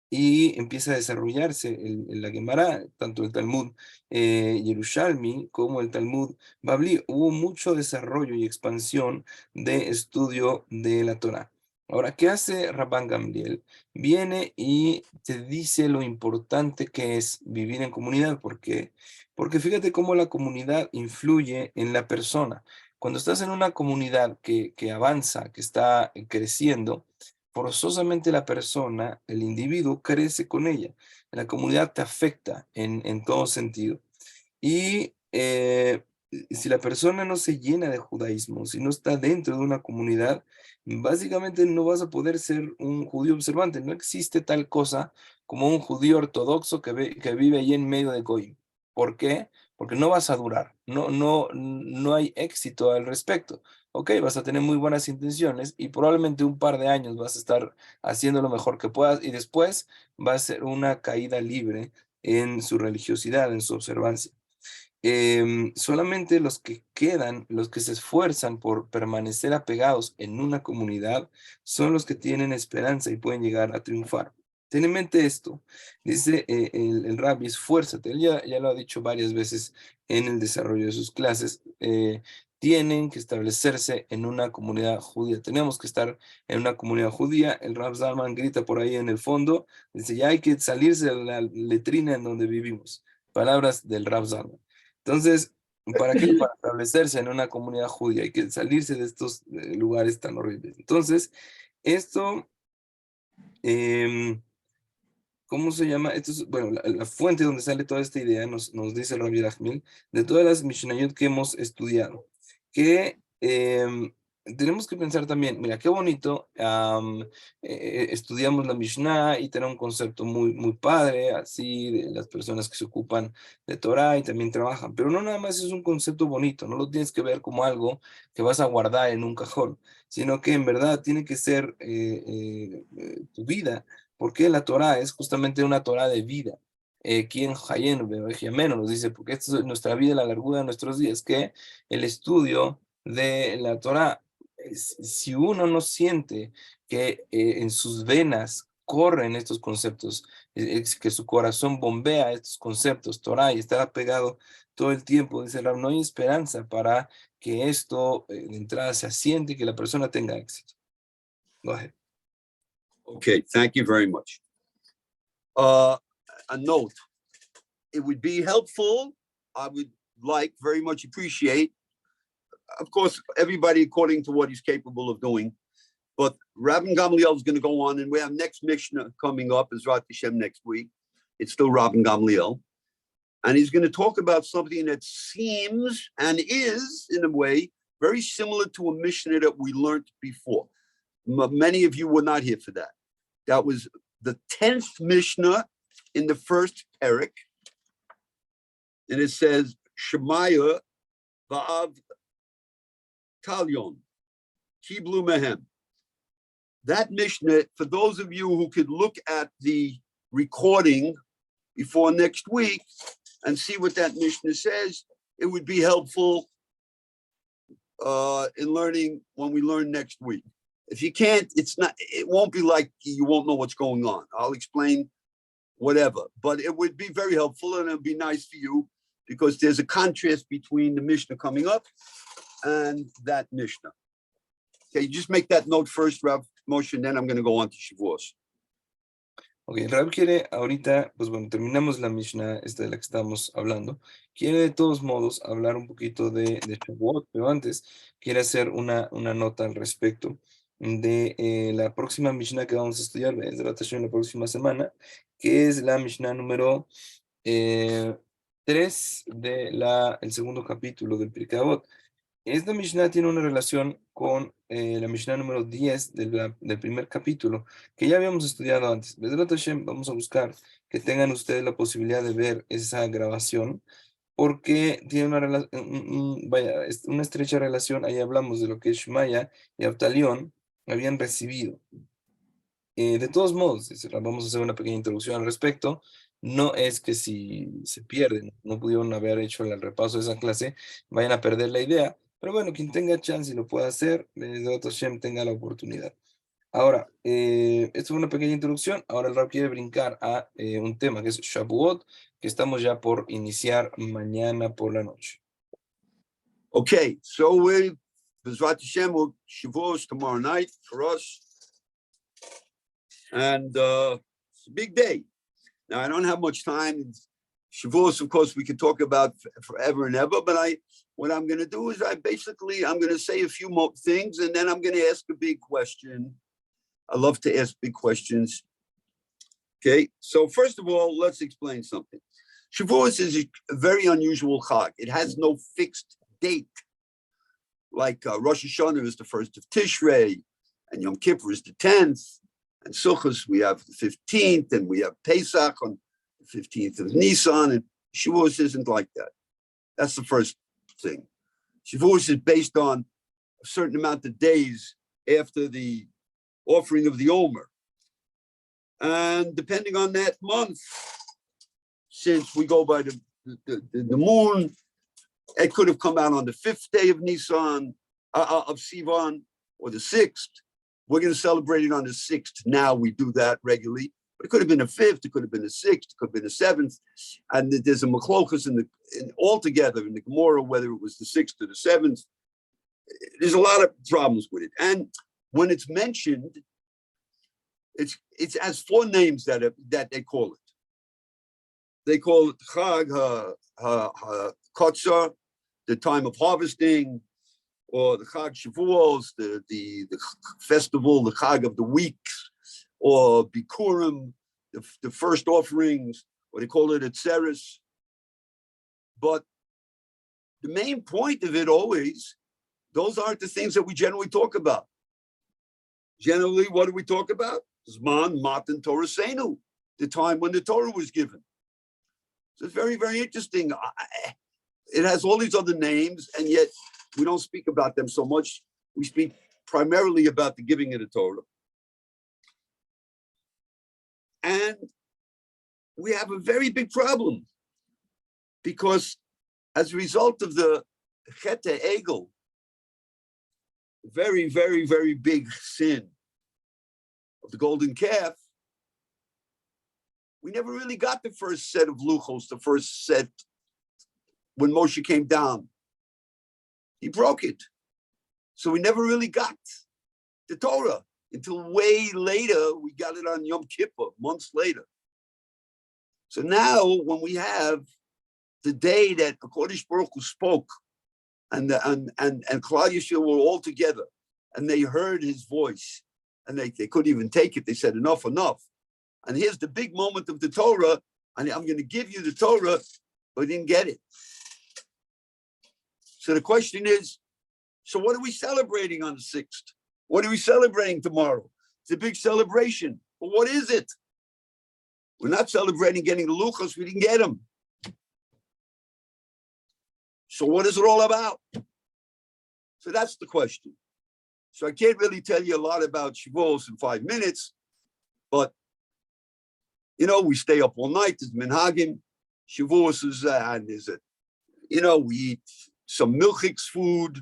y empieza a desarrollarse la Gemara, tanto el Talmud Yerushalmi como el Talmud Babli. Hubo mucho desarrollo y expansión de estudio de la Torah. Ahora, ¿qué hace Rabban Gamliel? Viene y te dice lo importante que es vivir en comunidad. ¿Por qué? Porque fíjate cómo la comunidad influye en la persona. Cuando estás en una comunidad que avanza, que está creciendo, forzosamente la persona, el individuo, crece con ella. La comunidad te afecta en todo sentido. Y si la persona no se llena de judaísmo, si no está dentro de una comunidad, básicamente no vas a poder ser un judío observante. No existe tal cosa como un judío ortodoxo que vive allí en medio de Goyim. ¿Por qué? Porque no vas a durar, no hay éxito al respecto. Ok, vas a tener muy buenas intenciones y probablemente un par de años vas a estar haciendo lo mejor que puedas y después va a ser una caída libre en su religiosidad, en su observancia. Solamente los que quedan, los que se esfuerzan por permanecer apegados en una comunidad, son los que tienen esperanza y pueden llegar a triunfar. Ten en mente esto, dice el Rabbi, esfuérzate, él ya lo ha dicho varias veces en el desarrollo de sus clases, tienen que establecerse en una comunidad judía, tenemos que estar en una comunidad judía. El Rav Zalman grita por ahí en el fondo, dice, ya hay que salirse de la letrina en donde vivimos, palabras del Rav Zalman. Entonces, ¿para qué? Para establecerse en una comunidad judía, hay que salirse de estos lugares tan horribles. Entonces, esto, ¿cómo se llama? Esto es, bueno, la fuente donde sale toda esta idea, nos dice Rav Yerachmiel, de todas las Mishnayot que hemos estudiado, que tenemos que pensar también, mira, qué bonito, estudiamos la Mishnah y tener un concepto muy padre, así, de las personas que se ocupan de Torah y también trabajan, pero no nada más es un concepto bonito, no lo tienes que ver como algo que vas a guardar en un cajón, sino que en verdad tiene que ser tu vida, porque la Torah es justamente una Torah de vida. quien Hayenu Bebejiameno nos dice, porque esta es nuestra vida, la largura de nuestros días, que el estudio de la Torah, si uno no siente que en sus venas corren estos conceptos, es que su corazón bombea estos conceptos, Torah, y está pegado todo el tiempo, dice Rab, no hay esperanza para que esto de entrada se asiente y que la persona tenga éxito. Go ahead. Okay, thank you very much. A note, it would be helpful, I would very much appreciate, of course, everybody according to what he's capable of doing, but Rabbi Gamliel is going to go on, and we have next Mishna coming up, is Rat Hashem next week. It's still Rabbi Gamliel. And he's going to talk about something that seems and is, in a way, very similar to a Mishnah that we learned before. Many of you were not here for that. That was the 10th Mishnah in the first Perek. And it says, Shemaya Va'av Talyon, Kiblu Mehem. That Mishnah, for those of you who could look at the recording before next week and see what that Mishnah says, it would be helpful in learning when we learn next week. If you can't, it won't be like you won't know what's going on. I'll explain whatever, but it would be very helpful and it'd be nice for you because there's a contrast between the Mishnah coming up and that Mishnah. Okay, just make that note first, Rav Moshe, and then I'm going to go on to Shavuos. Ok, Rab quiere ahorita, pues bueno, terminamos la Mishnah esta de la que estamos hablando. Quiere de todos modos hablar un poquito de Shavuot, pero antes quiere hacer una nota al respecto de la próxima Mishnah que vamos a estudiar, es de la próxima semana, que es la Mishnah número 3 del segundo capítulo del Pirke Avot. Esta Mishnah tiene una relación con la Mishnah número 10 del primer capítulo, que ya habíamos estudiado antes. Bezrat Hashem, vamos a buscar que tengan ustedes la posibilidad de ver esa grabación, porque tiene una estrecha relación. Ahí hablamos de lo que Shmaya y Abtalión habían recibido. De todos modos, vamos a hacer una pequeña introducción al respecto. No es que si se pierden, no pudieron haber hecho el repaso de esa clase, vayan a perder la idea. Pero bueno, quien tenga chance y lo pueda hacer, Bezrat Hashem tenga la oportunidad. Ahora, esto es una pequeña introducción. Ahora el Rab quiere brincar a un tema que es Shavuot, que estamos ya por iniciar mañana por la noche. Okay, so Bezrat Hashem, Shavuos tomorrow night for us. And it's a big day. Now, I don't have much time. Shavuos, of course, we could talk about forever and ever, but what I'm going to do is I'm going to say a few more things, and then I'm going to ask a big question. I love to ask big questions. Okay, so first of all, let's explain something. Shavuos is a very unusual chag. It has no fixed date. Like Rosh Hashanah is the 1st of Tishrei, and Yom Kippur is the 10th. And Sukkot, we have the 15th, and we have Pesach on the 15th of Nisan, and Shavuos isn't like that. That's the first thing. Shavuos is based on a certain amount of days after the offering of the Omer. And depending on that month, since we go by the moon, it could have come out on the 5th day of Nisan, of Sivan, or the 6th. We're going to celebrate it on the 6th. Now we do that regularly. But it could have been the 5th, it could have been the 6th, it could have been the 7th. And there's a machlokas altogether in the Gemara, whether it was the 6th or the 7th. There's a lot of problems with it. And when it's mentioned, it has 4 names that they call it. They call it Chag HaKotzar, the time of harvesting, or the Chag Shavuos, the festival, the Chag of the weeks, or Bikurim, the first offerings, or they call it Atzeres. But the main point of it always, those aren't the things that we generally talk about. Generally, what do we talk about? Zman, Matan, Torah Seinu, the time when the Torah was given. So it's very, very interesting. It has all these other names, and yet we don't speak about them so much. We speak primarily about the giving of the Torah. And we have a very big problem, because as a result of the Chete Egel, very, very, very big sin of the golden calf, we never really got the first set of luchos, the first set when Moshe came down. He broke it. So we never really got the Torah until way later. We got it on Yom Kippur, months later. So now when we have the day that the Kodesh Baruch Hu spoke, and Klal Yisrael were all together, and they heard his voice, and they couldn't even take it. They said, enough, enough. And here's the big moment of the Torah, and I'm going to give you the Torah, but we didn't get it. So the question is, so what are we celebrating on the 6th? What are we celebrating tomorrow? It's a big celebration. But what is it? We're not celebrating getting the luchos. We didn't get them. So what is it all about? So that's the question. So I can't really tell you a lot about Shavuos in 5 minutes, but we stay up all night. There's minhagim. Shavuos is, and is it? We eat some milchix food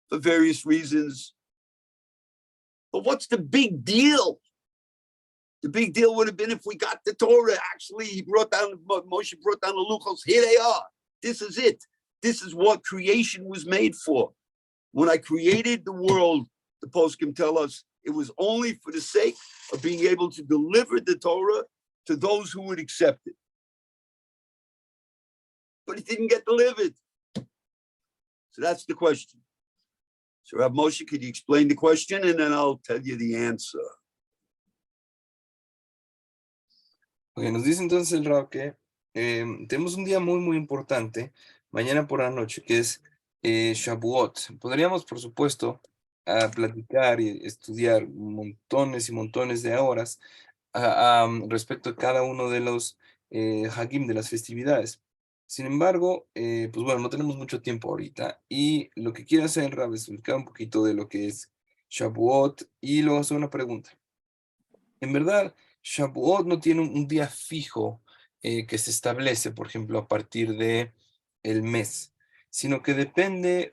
for various reasons. But what's the big deal? The big deal would have been if we got the Torah. Actually, Moshe brought down the luchos. Here they are. This is it. This is what creation was made for. When I created the world, the poskim tell us it was only for the sake of being able to deliver the Torah to those who would accept it. But it didn't get delivered. So that's the question. So Rav Moshe, could you explain the question, and then I'll tell you the answer. Okay, nos dice entonces el Rab que tenemos un día muy, muy importante mañana por la noche, que es Shavuot. Podríamos, por supuesto, platicar y estudiar montones y montones de horas respecto a cada uno de los Hagim, de las festividades. Sin embargo, pues bueno, no tenemos mucho tiempo ahorita, y lo que quiero hacer, Rab, es explicar un poquito de lo que es Shavuot y luego hacer una pregunta. En verdad, Shavuot no tiene un día fijo que se establece, por ejemplo, a partir de el mes, sino que depende,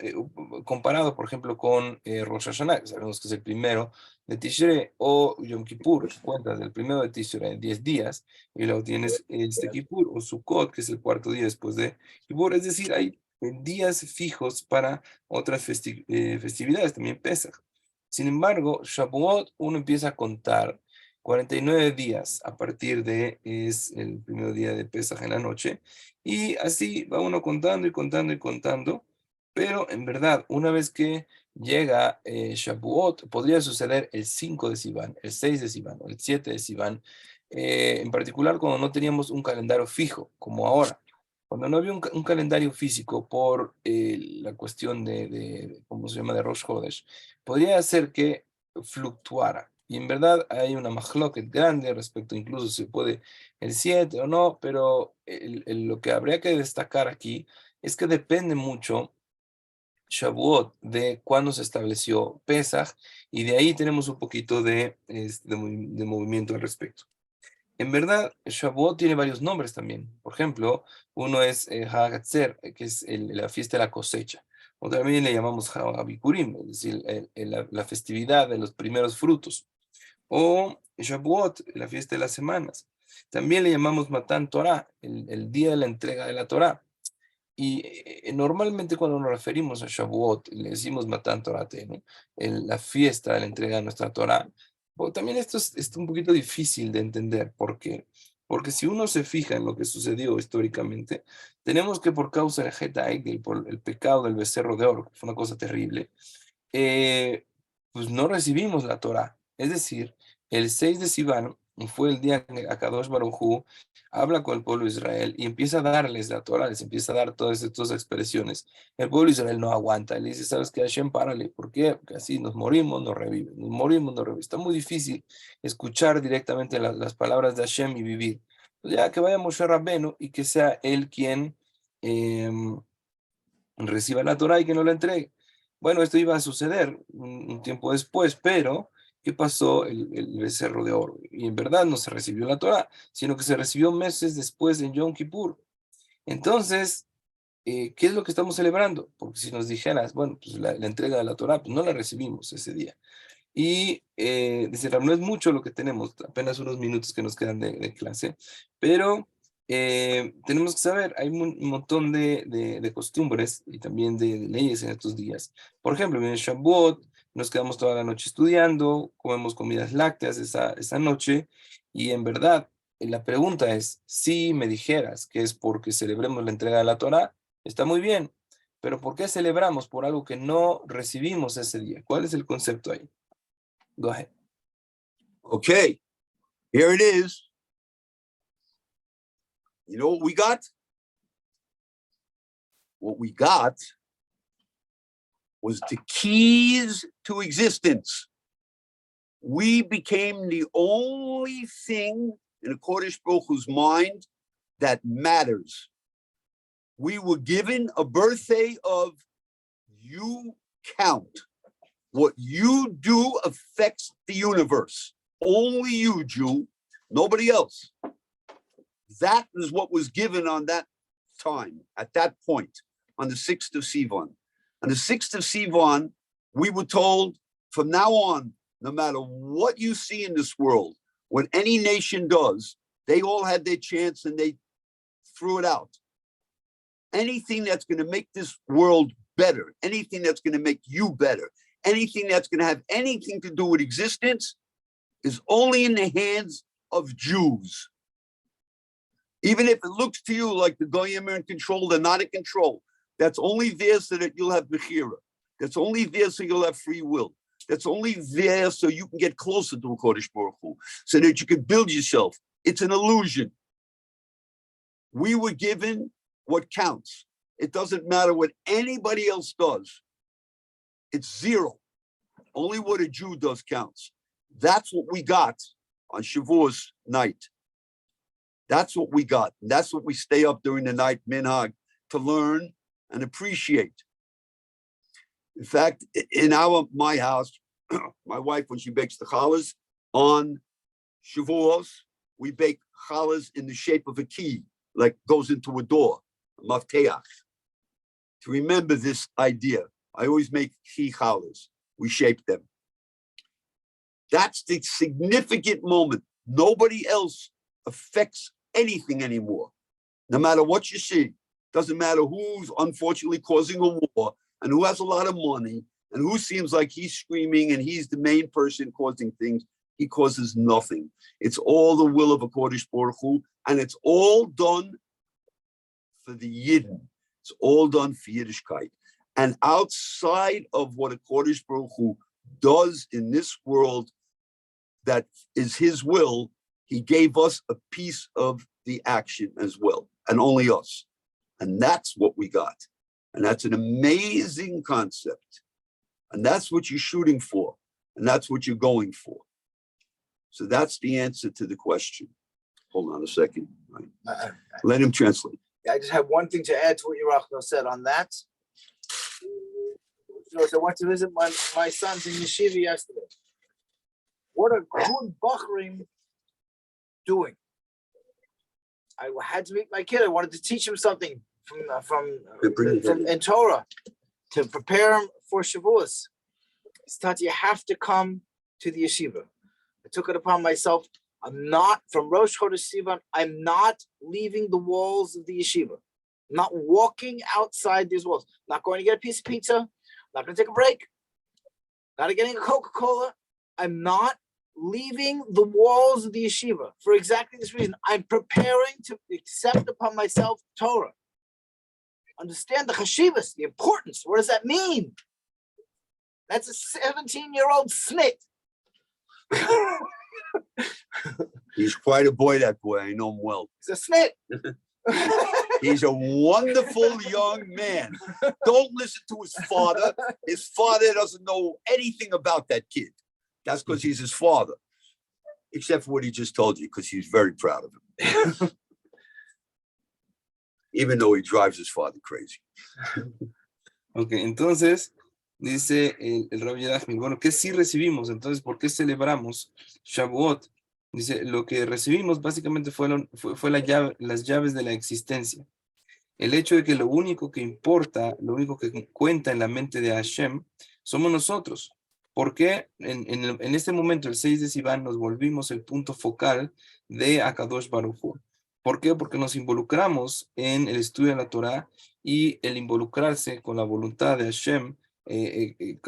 comparado, por ejemplo, con Rosh Hashanah, que sabemos que es el primero de Tishrei, o Yom Kippur, cuentas del primero de Tishrei, 10 días, y luego tienes este Kippur, o Sukkot, que es el cuarto día después de Kippur. Es decir, hay días fijos para otras festividades, también Pesach. Sin embargo, Shavuot uno empieza a contar 49 días a partir de es el primer día de Pesaj en la noche, y así va uno contando y contando y contando, pero en verdad, una vez que llega Shavuot, podría suceder el 5 de Sivan, el 6 de Sivan o el 7 de Sivan, en particular cuando no teníamos un calendario fijo, como ahora. Cuando no había un calendario físico por la cuestión ¿cómo se llama?, de Rosh Chodesh, podría hacer que fluctuara. Y en verdad hay una machloket grande respecto, incluso si puede el 7 o no, pero lo que habría que destacar aquí es que depende mucho Shavuot de cuándo se estableció Pesach, y de ahí tenemos un poquito de movimiento al respecto. En verdad, Shavuot tiene varios nombres también. Por ejemplo, uno es Hagatzer, que es la fiesta de la cosecha. O también le llamamos Habikurim, es decir, la festividad de los primeros frutos. O Shavuot, la fiesta de las semanas. También le llamamos Matan Torah, el día de la entrega de la Torah. Y normalmente cuando nos referimos a Shavuot, le decimos Matan Torah, ¿no? La fiesta de la entrega de nuestra Torah. Pero también esto es un poquito difícil de entender. ¿Por qué? Porque si uno se fija en lo que sucedió históricamente, tenemos que por causa del Jeta Egel, por el pecado del becerro de oro, que fue una cosa terrible, pues no recibimos la Torah. Es decir, el 6 de Sivan fue el día que Akadosh Baruj Hu habla con el pueblo de Israel y empieza a darles la Torah, les empieza a dar todas estas expresiones. El pueblo de Israel no aguanta, le dice, ¿sabes qué, Hashem? Párale. ¿Por qué? Porque así nos morimos, nos reviven, nos morimos, nos reviven. Está muy difícil escuchar directamente las palabras de Hashem y vivir. Pues ya que vaya Moshe Rabbenu y que sea él quien reciba la Torah y que no la entregue. Bueno, esto iba a suceder un tiempo después, pero ¿qué pasó el becerro de oro? Y en verdad no se recibió la Torah, sino que se recibió meses después en Yom Kippur. Entonces, ¿qué es lo que estamos celebrando? Porque si nos dijeras, bueno, pues la entrega de la Torah, pues no la recibimos ese día. Y dice, no es mucho lo que tenemos, apenas unos minutos que nos quedan de clase, pero tenemos que saber, hay un montón de costumbres y también de leyes en estos días. Por ejemplo, viene Shavuot, nos quedamos toda la noche estudiando, comemos comidas lácteas esa noche, y en verdad, la pregunta es, si me dijeras que es porque celebremos la entrega de la Torah, está muy bien, pero ¿por qué celebramos por algo que no recibimos ese día? ¿Cuál es el concepto ahí? Go ahead. Okay, here it is. You know what we got? What we got was the keys to existence. We became the only thing in a Kodesh Baruch Hu's mind that matters. We were given a birthday of you count. What you do affects the universe. Only you, Jew, nobody else. That is what was given on that time, at that point, on the 6th of Sivan. On the 6th of Sivan, we were told from now on, no matter what you see in this world, what any nation does, they all had their chance and they threw it out. Anything that's going to make this world better, anything that's going to make you better, anything that's going to have anything to do with existence is only in the hands of Jews. Even if it looks to you like the Goyim are in control, they're not in control. That's only there so that you'll have Bechira. That's only there so you'll have free will. That's only there so you can get closer to a Kodesh Baruch Hu, so that you can build yourself. It's an illusion. We were given what counts. It doesn't matter what anybody else does. It's zero. Only what a Jew does counts. That's what we got on Shavuos night. That's what we got. And that's what we stay up during the night, minhag, to learn and appreciate. In fact, in my house, my wife, when she bakes the challahs on Shavuos, we bake challahs in the shape of a key, like goes into a door, a mafteach. To remember this idea, I always make key challahs. We shape them. That's the significant moment. Nobody else affects anything anymore. No matter what you see, doesn't matter who's unfortunately causing a war and who has a lot of money and who seems like he's screaming and he's the main person causing things. He causes nothing. It's all the will of a Kodesh Baruch Hu, and it's all done for the Yidden. It's all done for Yiddishkeit. And outside of what a Kodesh Baruch Hu does in this world, that is his will, he gave us a piece of the action as well, and only us. And that's what we got. And that's an amazing concept. And that's what you're shooting for. And that's what you're going for. So that's the answer to the question. Hold on a second. Let him translate. I just have one thing to add to what Yerachmiel said on that. So I went to visit my sons in yeshiva yesterday. What are good bachrim doing? I had to meet my kid. I wanted to teach him something from in Torah to prepare him for Shavuos. He said, you have to come to the yeshiva. I took it upon myself. I'm not, from Rosh Chodesh Sivan, I'm not leaving the walls of the yeshiva. I'm not walking outside these walls. I'm not going to get a piece of pizza. I'm not going to take a break. Not getting a Coca-Cola. I'm not leaving the walls of the yeshiva for exactly this reason. I'm preparing to accept upon myself Torah. Understand the chashivas, the importance. What does that mean? That's a 17-year-old snit. He's quite a boy, that boy. I know him well. He's a snit. He's a wonderful young man. Don't listen to his father. His father doesn't know anything about that kid. That's because he's his father. Except for what he just told you, because he's very proud of him. Even though he drives his father crazy. Ok, entonces, Dice el Rav Yerachmiel, bueno, ¿qué sí recibimos? Entonces, ¿por qué celebramos Shavuot? Dice, lo que recibimos básicamente fue las llaves de la existencia. El hecho de que lo único que importa, lo único que cuenta en la mente de Hashem, somos nosotros. Porque en este momento, el 6 de Sivan, nos volvimos el punto focal de Akadosh Baruj Hu. ¿Por qué? Porque nos involucramos en el estudio de la Torah y el involucrarse con la voluntad de Hashem,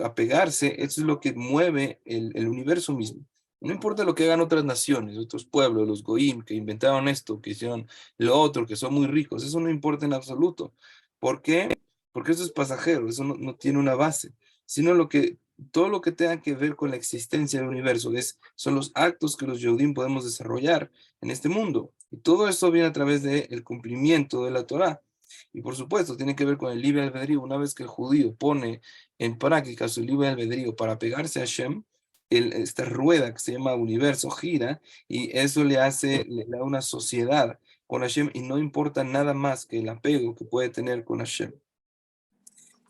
apegarse, eso es lo que mueve el universo mismo. No importa lo que hagan otras naciones, otros pueblos, los goim que inventaron esto, que hicieron lo otro, que son muy ricos, eso no importa en absoluto. ¿Por qué? Porque eso es pasajero, eso no tiene una base, sino todo lo que tenga que ver con la existencia del universo son los actos que los Yehudim podemos desarrollar en este mundo. Y todo eso viene a través del cumplimiento de la Torah. Y por supuesto, tiene que ver con el libre albedrío. Una vez que el judío pone en práctica su libre albedrío para pegarse a Hashem, esta rueda que se llama universo gira y eso le da una sociedad con Hashem y no importa nada más que el apego que puede tener con Hashem.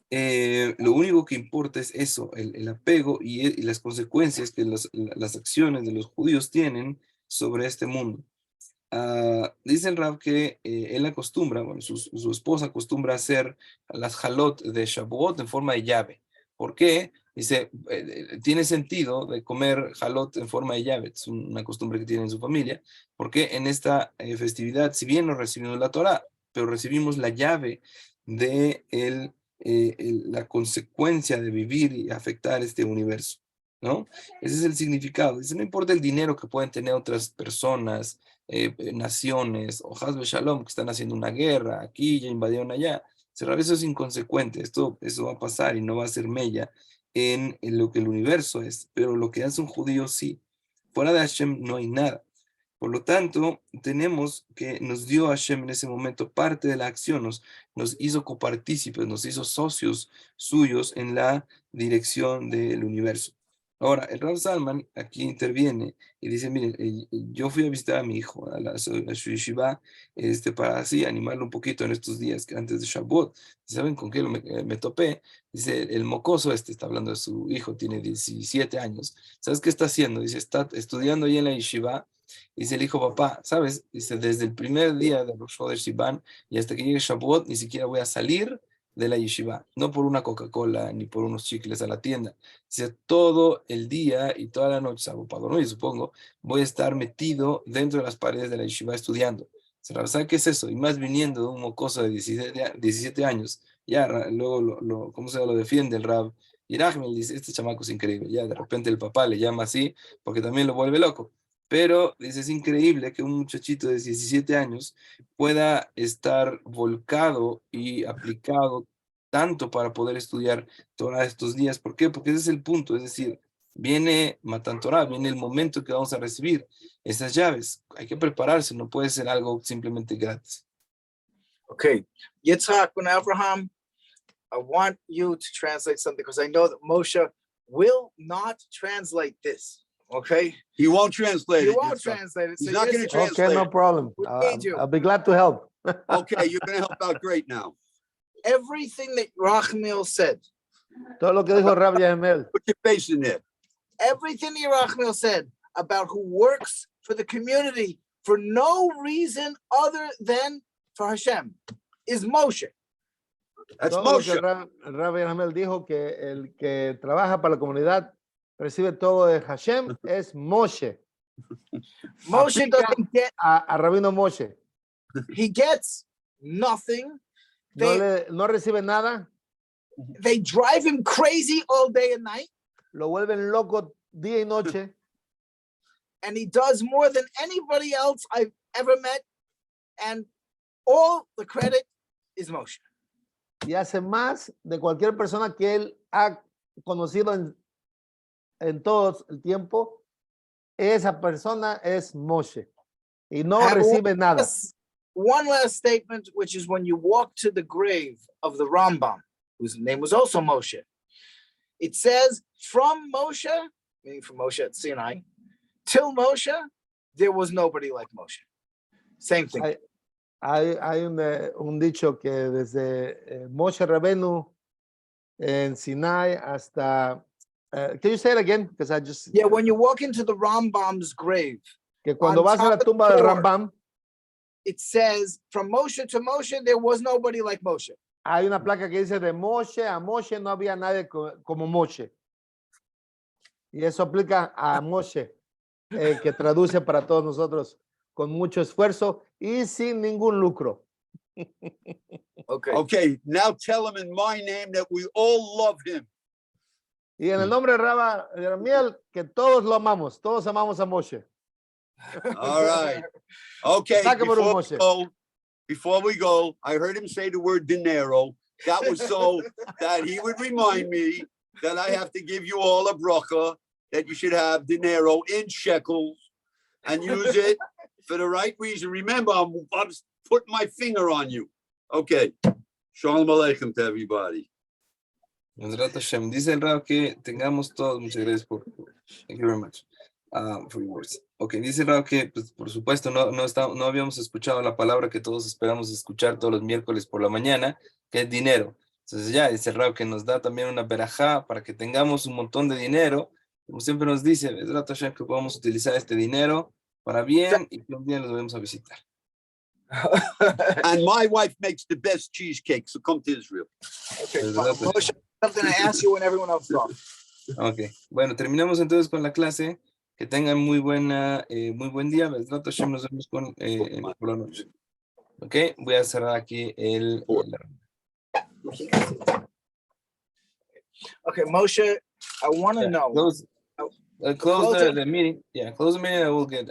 Lo único que importa es eso, el apego y las consecuencias que las acciones de los judíos tienen sobre este mundo. Dice el Rab que él acostumbra, bueno, su esposa acostumbra a hacer las halot de Shavuot en forma de llave. ¿Por qué? Dice, tiene sentido de comer halot en forma de llave, es una costumbre que tiene en su familia, porque en esta festividad, si bien no recibimos la Torah, pero recibimos la llave de la consecuencia de vivir y afectar este universo, ¿no? Ese es el significado. Dice, no importa el dinero que pueden tener otras personas, naciones, o Hasbe Shalom, que están haciendo una guerra, aquí ya invadieron allá. Eso es inconsecuente, eso va a pasar y no va a ser mella en lo que el universo es, pero lo que hace un judío sí. Fuera de Hashem no hay nada. Por lo tanto, tenemos que nos dio Hashem en ese momento parte de la acción, nos hizo copartícipes, nos hizo socios suyos en la dirección del universo. Ahora, el Rav Salman aquí interviene y dice, miren, yo fui a visitar a mi hijo a su yeshiva para así animarlo un poquito en estos días que antes de Shavuot. ¿Saben con qué me topé? Dice, el mocoso está hablando de su hijo, tiene 17 años. ¿Sabes qué está haciendo? Dice, está estudiando ahí en la yeshiva. Dice el hijo, papá, ¿sabes? Dice, desde el primer día de Rosh Chodesh Sivan y hasta que llegue Shavuot, ni siquiera voy a salir de la yeshiva, no por una Coca-Cola ni por unos chicles a la tienda. Dice, todo el día y toda la noche, salvo para dormir, supongo, voy a estar metido dentro de las paredes de la yeshiva estudiando. ¿Sabe qué es eso? Y más viniendo de un mocoso de 17 años, ya luego, ¿cómo se lo defiende el Rav Yerachmiel? Dice, este chamaco es increíble. Ya de repente el papá le llama así porque también lo vuelve loco. Pero dice, es increíble que un muchachito de 17 años pueda estar volcado y aplicado tanto para poder estudiar Torah estos días. ¿Por qué? Porque ese es el punto. Es decir, viene Matan Torah, viene el momento que vamos a recibir esas llaves. Hay que prepararse, no puede ser algo simplemente gratis. Okay, Yitzhak and Abraham, I want you to translate something because I know that Moshe will not translate this. Okay, He won't translate he it. won't Yitzhak. translate it. He's So not going to Yitzhak, translate Okay, no it. problem. We need you. I'll be glad to help. Okay, you're going to help out great now. Everything that Rachmiel said, Todo lo que dijo Rav Yerachmiel. Put your face in there. everything that Rachmiel said about who works for the community for no reason other than for Hashem is Moshe. That's Todo lo que Moshe. Rav Yerachmiel dijo que el que trabaja para la comunidad recibe todo de Hashem es Moshe. Moshe Aplica doesn't get, a Rabino Moshe. he gets nothing. No recibe nada, They drive him crazy all day and night, lo vuelven loco día y noche and he does more than anybody else I've ever met. And all the credit is Moshe. y hace más de cualquier persona que él ha conocido en todo el tiempo. Esa persona es Moshe y no Have recibe nada. One last statement, which is when you walk to the grave of the Rambam, whose name was also Moshe, it says, from Moshe, meaning from Moshe at Sinai, till Moshe, there was nobody like Moshe. Same thing. Hay un dicho que desde Moshe Rabenu en Sinai hasta. Can you say it again? Because I just. Yeah, when you walk into the Rambam's grave, Que cuando on vas a la top of the tumba del door, Rambam, it says from Moshe to Moshe, there was nobody like Moshe. hay una placa que dice de Moshe a Moshe no había nadie como Moshe. Y eso aplica a Moshe, que traduce para todos nosotros con mucho esfuerzo y sin ningún lucro. Okay. Okay, now tell him in my name that we all love him. Y en el nombre de Rav Yerachmiel, que todos lo amamos, todos amamos a Moshe. All right. Okay, Saca por un Moshe. before we go, I heard him say the word dinero. That was so that he would remind me that I have to give you all a bracha, that you should have dinero in shekels and use it for the right reason. Remember, I'm putting my finger on you. Okay. Shalom Aleichem to everybody. Dice el Rab que tengamos todos, muchas gracias thank you very much for your words. Okay, dice el Rab que, pues, por supuesto, no habíamos escuchado la palabra que todos esperamos escuchar todos los miércoles por la mañana, que es dinero. Entonces ya dice el Rab que nos da también una berajá para que tengamos un montón de dinero, como siempre nos dice, que podamos utilizar este dinero para bien y que un día los vamos a visitar. And my wife makes the best cheesecake, so come to Israel. Okay, fine. Moshe, something to ask you when everyone else talks. Ok, bueno, terminamos entonces con la clase. Que tengan muy buen día. Nos vemos por la noche. Ok, voy a cerrar aquí Okay, Moshe, I want to know. Close the meeting. Yeah, close the meeting. I will get